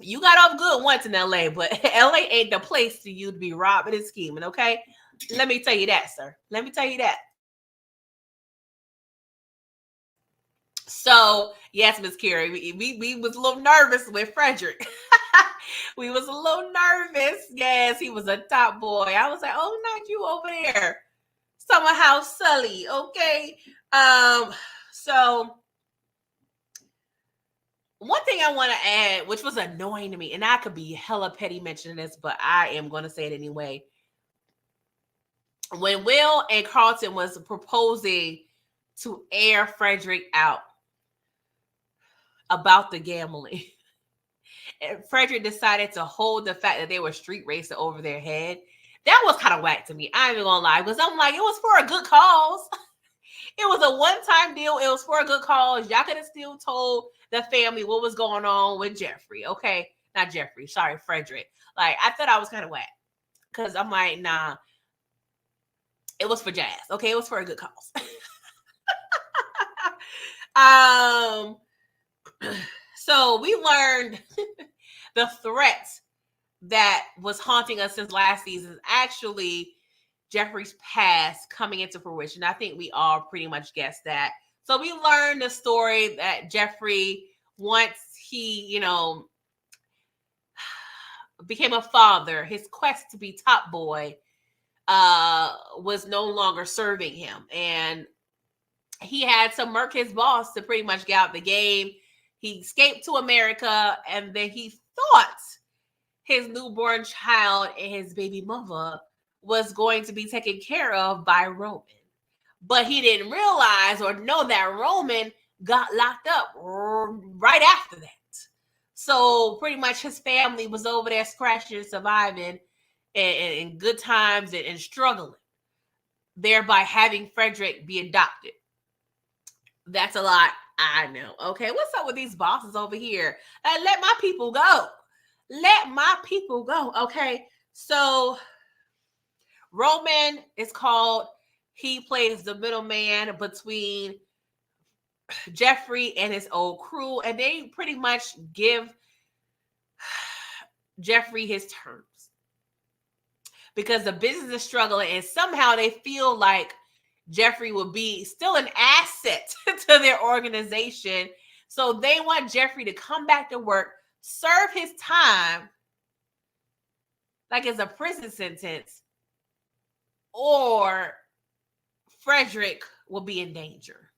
A: you got off good once in LA, but LA ain't the place for you to be robbing and scheming, okay? Let me tell you that, sir. Let me tell you that. So, yes, Miss Carrie, we was a little nervous with Frederick. We was a little nervous. Yes, he was a top boy. I was like, oh, not you over there. Summer House Sully, okay? So one thing I want to add, which was annoying to me, and I could be hella petty mentioning this, but I am going to say it anyway. When Will and Carlton was proposing to air Frederick out about the gambling, and Frederick decided to hold the fact that they were street racing over their head. That was kind of whack to me. I ain't even gonna lie, because I'm like, it was for a good cause. It was a one-time deal. It was for a good cause. Y'all could have still told the family what was going on with Jeffrey. Okay. Not Jeffrey. Sorry, Frederick. Like, I thought I was kind of whack. Because I'm like, nah. It was for jazz. Okay. It was for a good cause. So we learned the threat that was haunting us since last season is actually Jeffrey's past coming into fruition. I think we all pretty much guessed that. So we learned the story that Jeffrey, once he, became a father, his quest to be top boy was no longer serving him. And he had to murk his boss to pretty much get out the game. He escaped to America, and then he thought his newborn child and his baby mother was going to be taken care of by Roman. But he didn't realize or know that Roman got locked up right after that. So pretty much his family was over there scratching and surviving in good times and struggling, thereby having Frederick be adopted. That's a lot, I know. Okay, what's up with these bosses over here? Let my people go. Let my people go. Okay, so Roman is called, he plays the middleman between Jeffrey and his old crew, and they pretty much give Jeffrey his terms because the business is struggling, and somehow they feel like Jeffrey will be still an asset to their organization. So they want Jeffrey to come back to work, serve his time like it's a prison sentence, or Frederick will be in danger.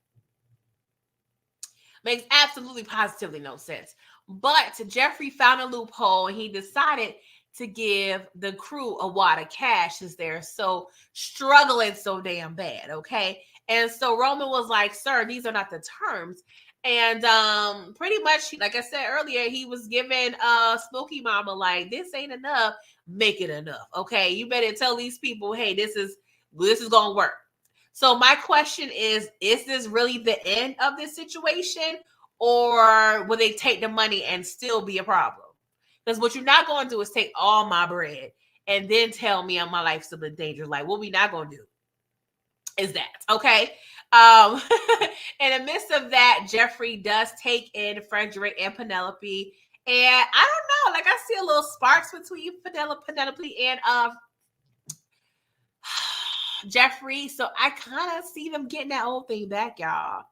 A: Makes absolutely positively no sense. But Jeffrey found a loophole, and he decided to give the crew a wad of cash since they're so struggling so damn bad, okay? And so Roman was like, sir, these are not the terms. And pretty much, like I said earlier, he was giving Smokey Mama, like, this ain't enough, make it enough, okay? You better tell these people, hey, this is gonna work. So my question is this really the end of this situation, or will they take the money and still be a problem? Because what you're not going to do is take all my bread and then tell me my life's still in danger. Like, what we not going to do is that, okay? In the midst of that, Jeffrey does take in Frederick and Penelope. And I don't know, like I see a little sparks between Penelope and Jeffrey. So I kind of see them getting that old thing back, y'all.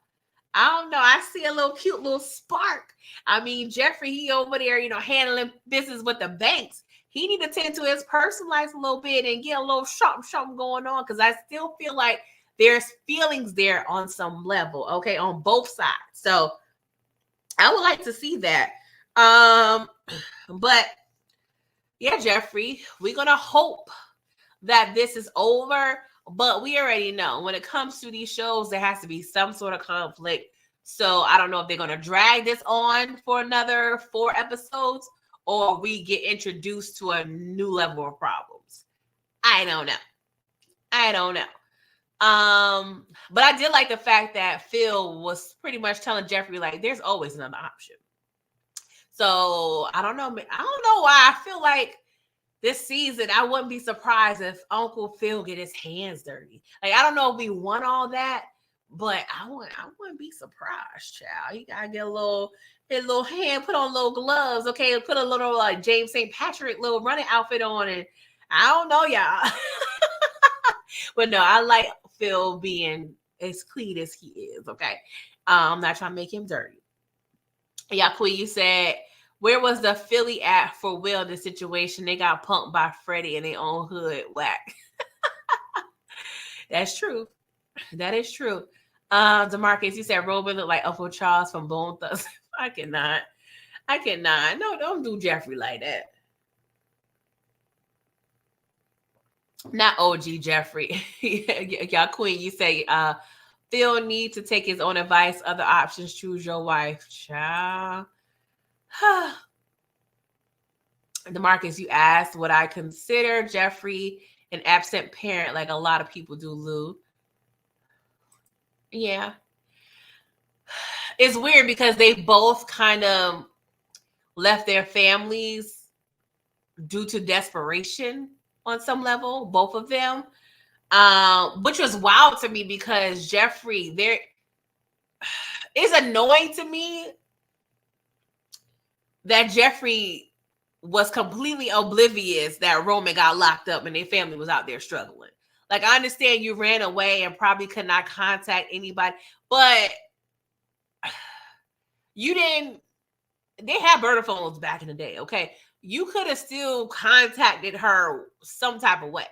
A: I don't know. I see a little cute little spark. I mean, Jeffrey, he over there, handling business with the banks. He need to tend to his personal life a little bit and get a little something going on, because I still feel like there's feelings there on some level, okay, on both sides. So I would like to see that. But yeah, Jeffrey, we're going to hope that this is over. But we already know when it comes to these shows, there has to be some sort of conflict. So I don't know if they're going to drag this on for another 4 episodes, or we get introduced to a new level of problems. I don't know. But I did like the fact that Phil was pretty much telling Jeffrey, like, there's always another option. So I don't know why I feel like this season, I wouldn't be surprised if Uncle Phil get his hands dirty. Like, I don't know if we want all that, but I wouldn't be surprised, child. You gotta get his little hand, put on little gloves, okay? Put a little like James St. Patrick little running outfit on, and I don't know, y'all. But no, I like Phil being as clean as he is, okay? I'm not trying to make him dirty. Yeah, Queen, you said, where was the Philly at for Will in this situation? They got punked by Freddie in their own hood. Whack. That's true. That is true. DeMarcus, you said Robin looked like Uncle Charles from Bone Thugs. I cannot. No, don't do Jeffrey like that. Not OG Jeffrey. Y'all, Queen, you say Phil need to take his own advice. Other options, choose your wife. Child. DeMarcus, you asked, would I consider Jeffrey an absent parent like a lot of people do, Lou? Yeah. It's weird because they both kind of left their families due to desperation on some level, both of them, which was wild to me because Jeffrey, there is annoying to me that Jeffrey was completely oblivious that Roman got locked up and their family was out there struggling. Like, I understand you ran away and probably could not contact anybody, but you didn't. They had burner phones back in the day, okay? You could have still contacted her some type of way,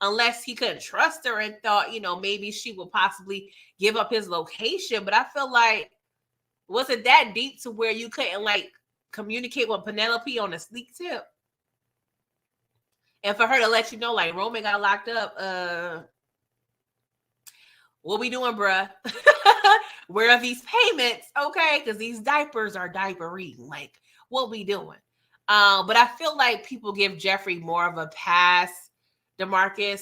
A: unless he couldn't trust her and thought, maybe she would possibly give up his location. But I feel like, was it that deep to where you couldn't like communicate with Penelope on a sneak tip? And for her to let you know, like, Roman got locked up, what we doing, bruh? Where are these payments? Okay, because these diapers are diapering. Like, what we doing? But I feel like people give Jeffrey more of a pass, DeMarcus,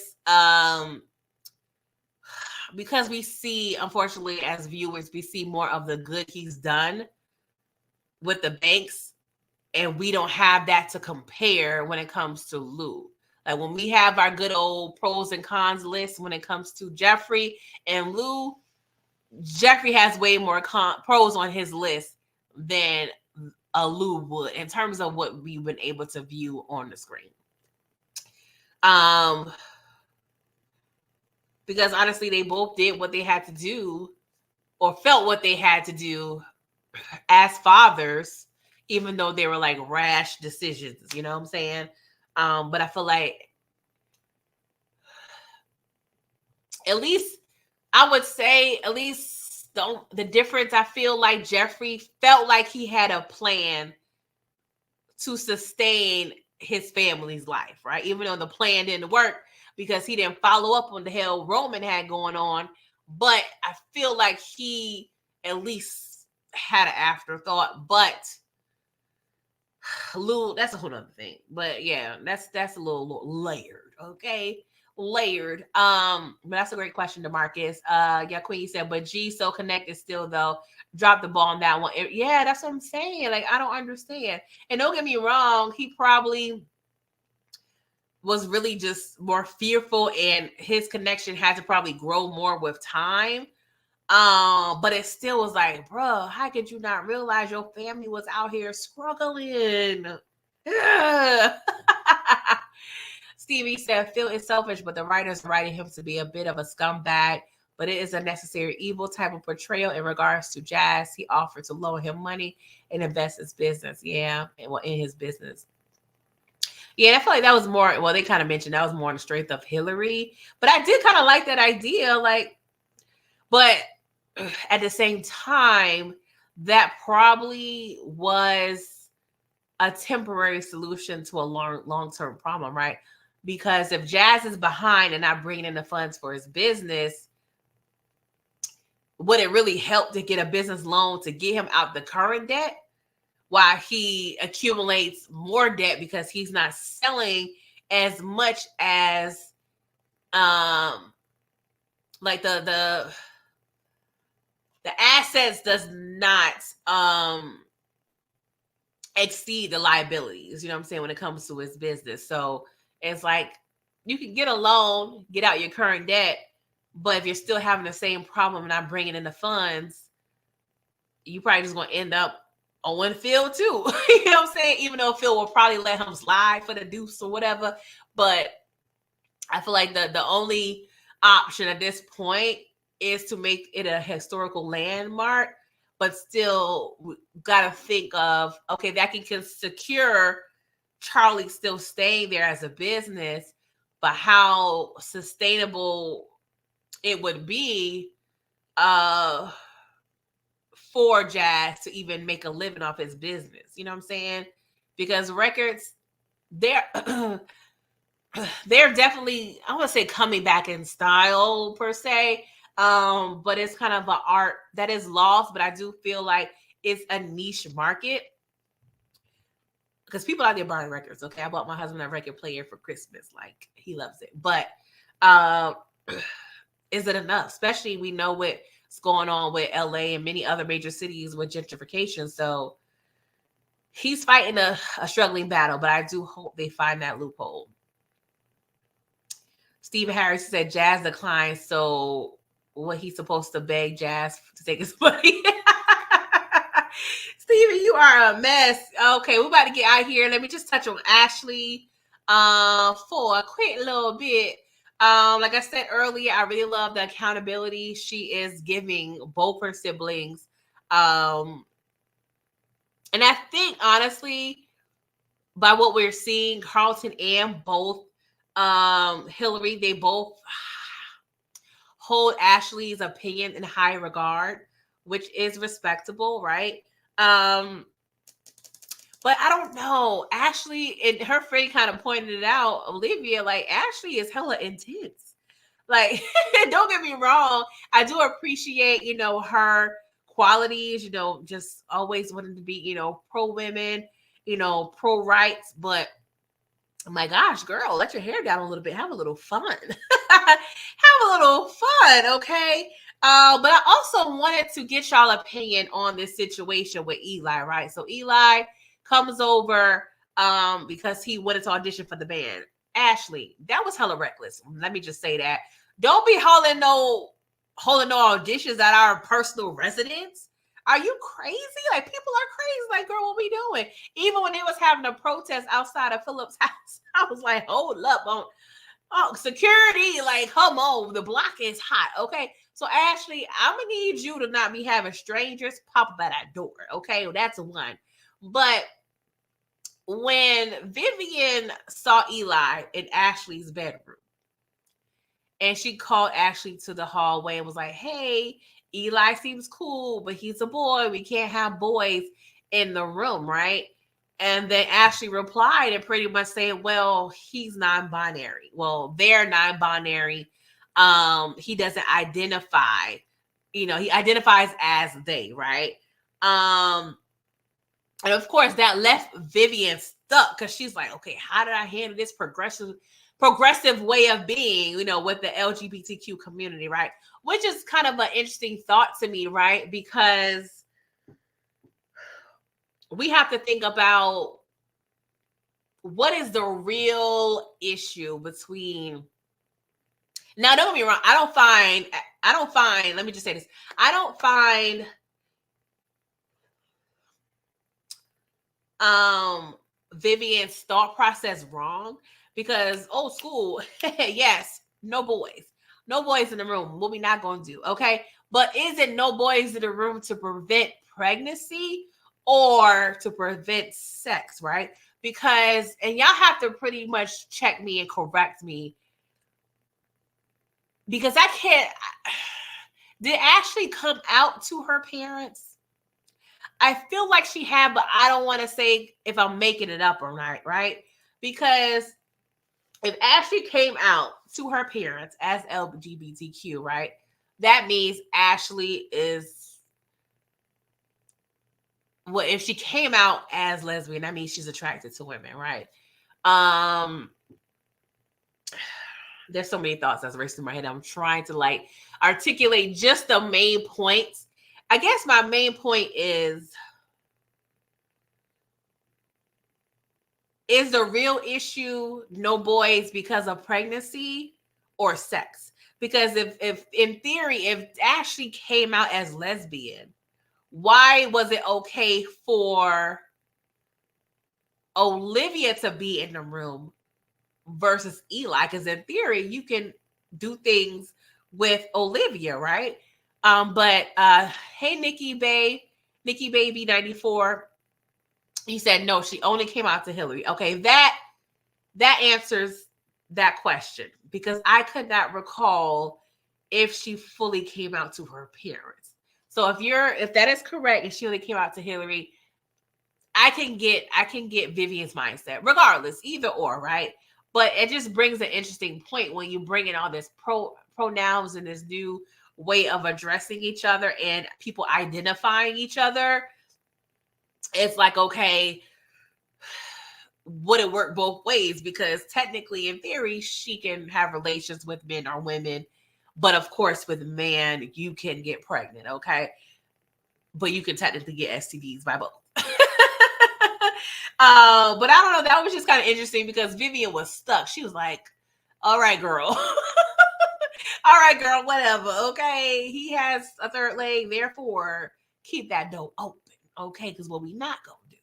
A: because we see, unfortunately, as viewers, we see more of the good he's done with the banks, and we don't have that to compare when it comes to Lou. Like, when we have our good old pros and cons list when it comes to Jeffrey and Lou, Jeffrey has way more pros on his list than a Lou would in terms of what we've been able to view on the screen. Because honestly, they both did what they had to do, or felt what they had to do as fathers, even though they were like rash decisions, you know what I'm saying? But I feel like, at least I would say, at least the difference, I feel like Jeffrey felt like he had a plan to sustain his family's life, right? Even though the plan didn't work because he didn't follow up on the hell Roman had going on. But I feel like he at least had an afterthought. But Lou, that's a whole other thing. But yeah, that's a little layered, okay? Layered. But that's a great question, DeMarcus. Yeah, Queen said, but G so connected still though. Drop the ball on that one. Yeah, that's what I'm saying. Like, I don't understand. And don't get me wrong, he probably was really just more fearful, and his connection had to probably grow more with time. But it still was like, bro, how could you not realize your family was out here struggling? Stevie said, Phil is selfish, but the writers are writing him to be a bit of a scumbag, but it is a necessary evil type of portrayal in regards to Jazz. He offered to loan him money and invest his business. Yeah, in his business. Yeah, I feel like that was more, well, they kind of mentioned that was more on the strength of Hillary, but I did kind of like that idea. Like, but at the same time, that probably was a temporary solution to a long-term problem, right? Because if Jazz is behind and not bringing in the funds for his business, would it really help to get a business loan to get him out the current debt while he accumulates more debt because he's not selling as much as like the assets does not exceed the liabilities, you know what I'm saying, when it comes to his business. So it's like, you can get a loan, get out your current debt, but if you're still having the same problem and not bringing in the funds, you probably just going to end up owing Phil too. You know what I'm saying? Even though Phil will probably let him slide for the deuce or whatever. But I feel like the only option at this point is to make it a historical landmark, but still got to think of, okay, that can secure Charlie still staying there as a business, but how sustainable it would be for Jazz to even make a living off his business. You know what I'm saying? Because records, they're definitely, I want to say, coming back in style per se. But it's kind of an art that is lost, but I do feel like it's a niche market because people out there buying records. Okay, I bought my husband a record player for Christmas. Like, he loves it. But is it enough? Especially, we know what's going on with LA and many other major cities with gentrification. So he's fighting a struggling battle, but I do hope they find that loophole. Stephen Harris said Jazz declined, so what, he's supposed to beg Jazz to take his money? Steven, you are a mess. Okay, we're about to get out here. Let me just touch on Ashley for a quick little bit. Like I said earlier, I really love the accountability she is giving both her siblings. And I think honestly, by what we're seeing, Carlton and both Hillary, they both hold Ashley's opinion in high regard, which is respectable, right? But I don't know. Ashley and her friend kind of pointed it out. Olivia, like Ashley is hella intense. Like, don't get me wrong. I do appreciate, her qualities, just always wanting to be, pro women, pro rights. But my gosh, girl, let your hair down a little bit. Have a little fun. Have a little fun, okay? But I also wanted to get y'all opinion on this situation with Eli, right? So Eli comes over because he wanted to audition for the band. Ashley, that was hella reckless. Let me just say that. Don't be holding no auditions at our personal residence. Are you crazy? Like, people are crazy. Like, girl, what we doing? Even when they was having a protest outside of Philip's house, I was like, hold up. Oh, security, like, come on. The block is hot, okay? So, Ashley, I'm going to need you to not be having strangers pop up at our door, okay? Well, that's one. But when Vivian saw Eli in Ashley's bedroom, and she called Ashley to the hallway and was like, hey, Eli seems cool, but he's a boy. We can't have boys in the room, right? And then Ashley replied and pretty much saying, well, he's non-binary. Well, they're non-binary. He doesn't identify, he identifies as they, right? And of course, that left Vivian stuck because she's like, okay, how did I handle this progressive way of being, with the LGBTQ community, right? Which is kind of an interesting thought to me, right? Because we have to think about what is the real issue between. Now, don't get me wrong. I don't find, let me just say this. I don't find Vivian's thought process wrong because old school, yes, no boys in the room. What we not going to do, okay? But is it no boys in the room to prevent pregnancy or to prevent sex, right? Because, and y'all have to pretty much check me and correct me because I can't. Did Ashley come out to her parents? I feel like she had, but I don't want to say if I'm making it up or not, right? Because if Ashley came out to her parents as LGBTQ, right? That means Ashley is, well, if she came out as lesbian, that means she's attracted to women, right? There's so many thoughts that's racing through my head. I'm trying to articulate just the main points. I guess my main point is the real issue no boys because of pregnancy or sex? Because if in theory, if Ashley came out as lesbian, why was it okay for Olivia to be in the room versus Eli? Because in theory, you can do things with Olivia, right? But hey, Nikki Baby 94. He said no, she only came out to Hillary. Okay, that answers that question because I could not recall if she fully came out to her parents. So if that is correct and she only came out to Hillary, I can get Vivian's mindset, regardless, either or, right? But it just brings an interesting point when you bring in all this pronouns and this new way of addressing each other and people identifying each other. It's like, okay, would it work both ways? Because technically, in theory, she can have relations with men or women. But of course, with man, you can get pregnant, okay? But you can technically get STDs by both. But I don't know. That was just kind of interesting because Vivian was stuck. She was like, all right, girl. All right, girl, whatever. Okay. He has a third leg. Therefore, keep that door open. Okay, because what we not gonna do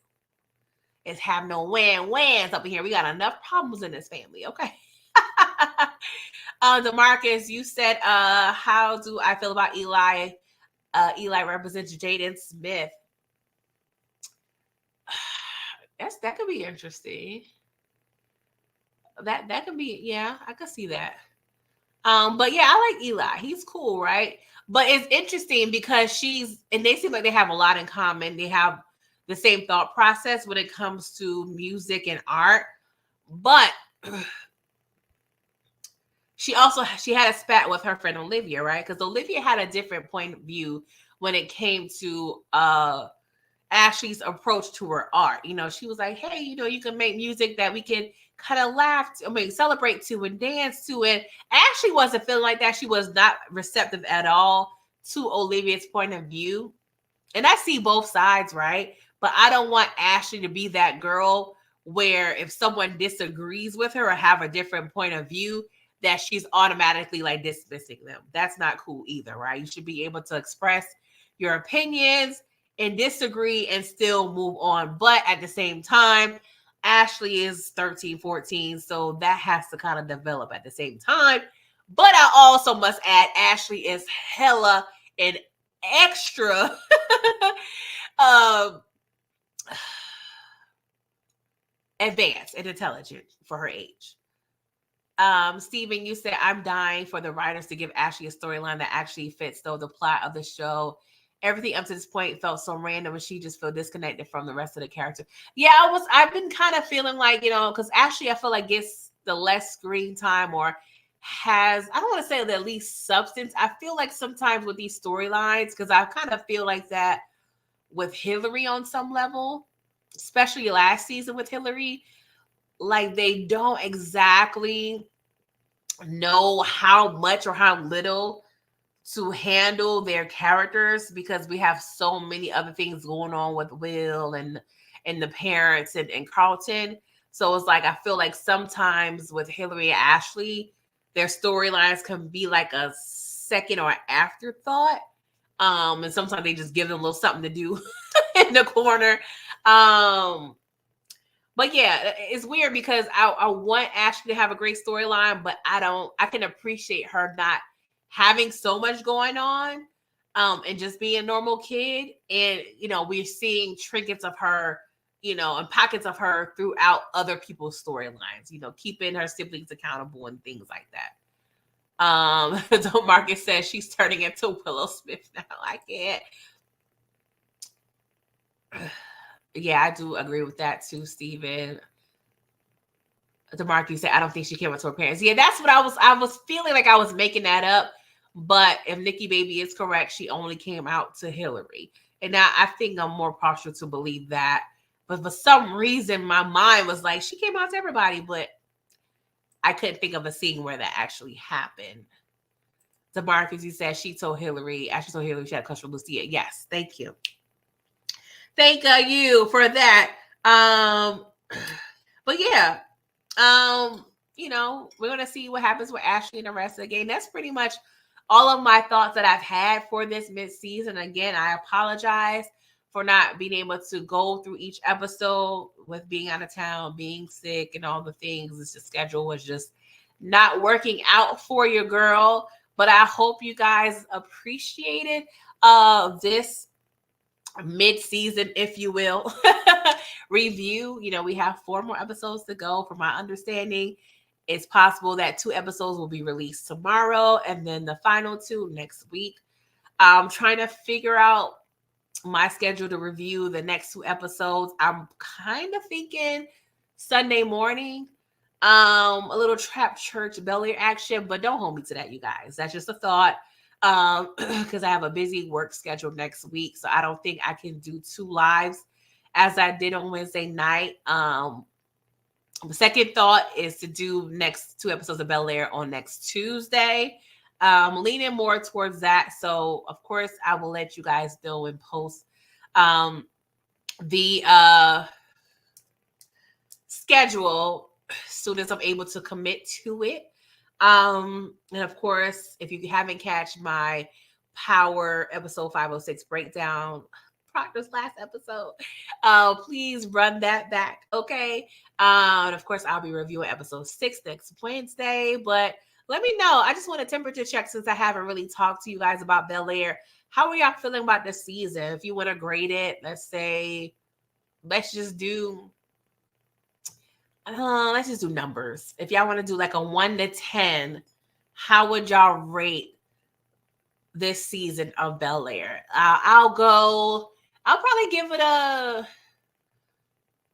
A: is have no whans up in here. We got enough problems in this family, okay? DeMarcus, you said, how do I feel about Eli? Eli represents Jaden Smith. That could be interesting. That could be, yeah, I could see that. But yeah, I like Eli. He's cool, right? But it's interesting because and they seem like they have a lot in common. They have the same thought process when it comes to music and art. But she had a spat with her friend Olivia, right? Because Olivia had a different point of view when it came to Ashley's approach to her art. She was like, hey, you can make music that we can kind of celebrate to and dance to. And Ashley wasn't feeling like that. She was not receptive at all to Olivia's point of view. And I see both sides, right? But I don't want Ashley to be that girl where if someone disagrees with her or have a different point of view, that she's automatically like dismissing them. That's not cool either, right? You should be able to express your opinions and disagree and still move on. But at the same time, Ashley is 13, 14, so that has to kind of develop at the same time. But I also must add, Ashley is hella and extra advanced and intelligent for her age. Steven, you said, I'm dying for the writers to give Ashley a storyline that actually fits, though the plot of the show, everything up to this point felt so random and she just felt disconnected from the rest of the character. Yeah, I've been kind of feeling like, because Ashley, I feel like gets the less screen time or has, I don't want to say the least substance. I feel like sometimes with these storylines, because I kind of feel like that with Hillary on some level, especially last season with Hillary, like they don't exactly know how much or how little to handle their characters because we have so many other things going on with Will and the parents and Carlton. So it's like I feel like sometimes with Hillary and Ashley, their storylines can be like a second or afterthought. And sometimes they just give them a little something to do in the corner. But yeah, it's weird because I want Ashley to have a great storyline, but I can appreciate her not having so much going on, and just being a normal kid. And, we're seeing trinkets of her, and pockets of her throughout other people's storylines, keeping her siblings accountable and things like that. So Marcus says she's turning into Willow Smith now. I can't. Yeah, I do agree with that too, Steven. DeMarcus said, I don't think she came up to her parents. Yeah, that's what I was feeling like I was making that up. But if Nikki Baby is correct, she only came out to Hillary. And now I think I'm more partial to believe that. But for some reason, my mind was like, she came out to everybody. But I couldn't think of a scene where that actually happened. DeMarcus, he said, she told Hillary she had a crush for Lucia. Yes, thank you. Thank you for that. But yeah, we're gonna see what happens with Ashley and the rest of the game. That's pretty much all of my thoughts that I've had for this mid-season. Again, I apologize for not being able to go through each episode with being out of town, being sick, and all the things. The schedule was just not working out for your girl. But I hope you guys appreciated this mid-season, if you will, review. We have 4 more episodes to go. From my understanding, it's possible that 2 episodes will be released tomorrow and then the final 2 next week. I'm trying to figure out my schedule to review the next 2 episodes. I'm kind of thinking Sunday morning, a little Trap Church Bel Air action, but don't hold me to that, you guys. That's just a thought. Because I have a busy work schedule next week, so I don't think I can do 2 lives as I did on Wednesday night. The second thought is to do next 2 episodes of Bel Air on next Tuesday. Leaning more towards that, so of course I will let you guys know and post the schedule as soon as I'm able to commit to it. And of course, if you haven't catched my Power episode 506 breakdown, Proctor's last episode. Please run that back, okay? And of course, I'll be reviewing episode 6 next Wednesday. But let me know. I just want a temperature check since I haven't really talked to you guys about Bel-Air. How are y'all feeling about this season? If you want to grade it, let's just do numbers. If y'all want to do like a 1 to 10, how would y'all rate this season of Bel-Air? I'll probably give it a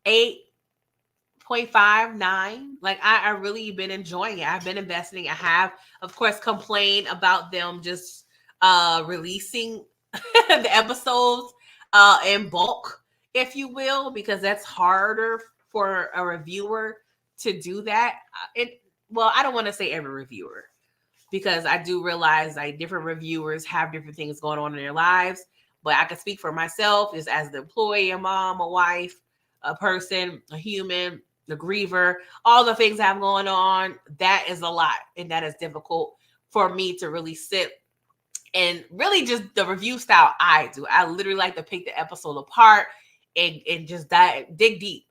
A: 8.5, 9. Like I really been enjoying it. I've been investing. I have, of course, complained about them just releasing the episodes in bulk, if you will, because that's harder for a reviewer to do that. I don't want to say every reviewer, because I do realize like different reviewers have different things going on in their lives. But I can speak for myself as the employee, a mom, a wife, a person, a human, the griever, all the things I have going on. That is a lot. And that is difficult for me to really sit and really just the review style I do. I literally like to pick the episode apart and just dig deep.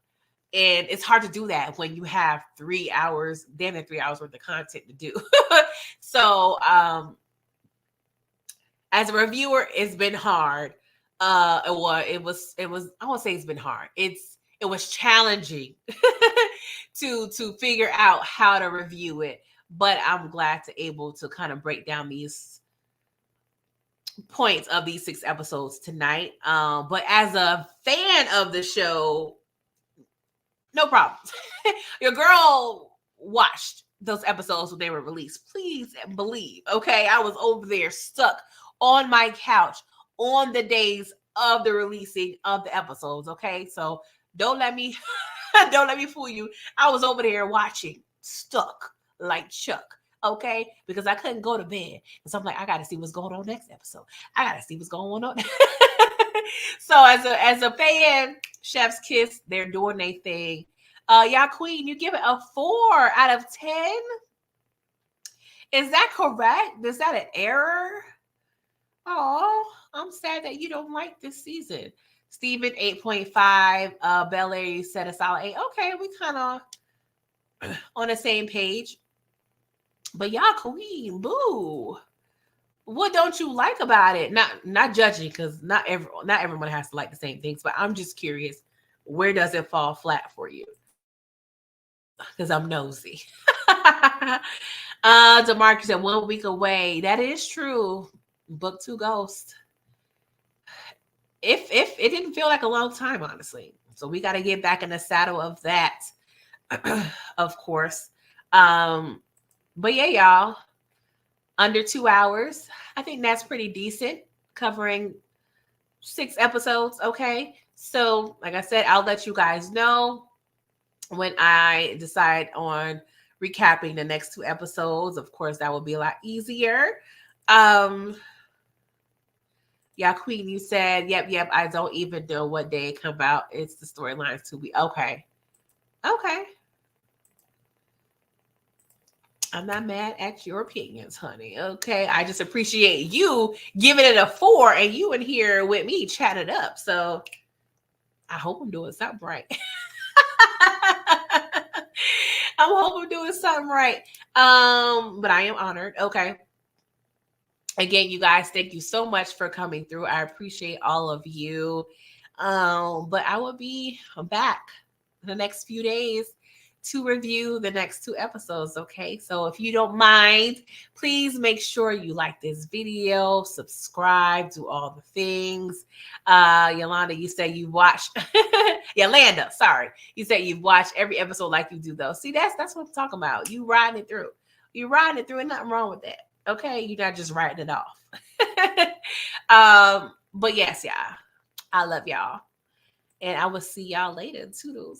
A: And it's hard to do that when you have 3 hours, damn near 3 hours worth of content to do. So as a reviewer, it's been hard. It was, I won't say it's been hard. It was challenging to figure out how to review it. But I'm glad to able to kind of break down these points of these 6 episodes tonight. But as a fan of the show, no problem. Your girl watched those episodes when they were released. Please believe, okay? I was over there stuck on my couch on the days of the releasing of the episodes, okay? So don't let me fool you. I was over there watching, stuck like Chuck, okay? Because I couldn't go to bed. So I'm like, I gotta see what's going on next episode. I gotta see what's going on. So as a fan, Chef's Kiss, they're doing their thing. Y'all Queen, you give it a 4 out of 10. Is that correct? Is that an error? Oh, I'm sad that you don't like this season. Steven, 8.5. Bel-Air, you said a solid 8. Okay, we kind of on the same page. But y'all Queen, boo. What don't you like about it? Not judging, because not everyone has to like the same things, but I'm just curious, where does it fall flat for you? Because I'm nosy. DeMarcus said 1 week away. That is true. Book 2 Ghost. If it didn't feel like a long time, honestly. So we got to get back in the saddle of that, of course. But yeah, y'all. Under 2 hours. I think that's pretty decent, covering 6 episodes. Okay. So, like I said, I'll let you guys know when I decide on recapping the next 2 episodes. Of course, that will be a lot easier. Yeah, Queen, you said, yep. I don't even know what day it come out. It's the storylines to be. Okay. I'm not mad at your opinions, honey. Okay. I just appreciate you giving it a 4 and you in here with me chatting up. So I hope I'm doing something right. I hope I'm doing something right. But I am honored. Okay. Again, you guys, thank you so much for coming through. I appreciate all of you. But I will be back the next few days to review the next 2 episodes, okay? So if you don't mind, please make sure you like this video, subscribe, do all the things. Yolanda, you say you watched, Yolanda, sorry. You said you've watched every episode like you do, though. See, that's what I'm talking about. You riding it through. You're riding it through, and nothing wrong with that, okay? You're not just writing it off. But yes, yeah, I love y'all. And I will see y'all later. Toodles.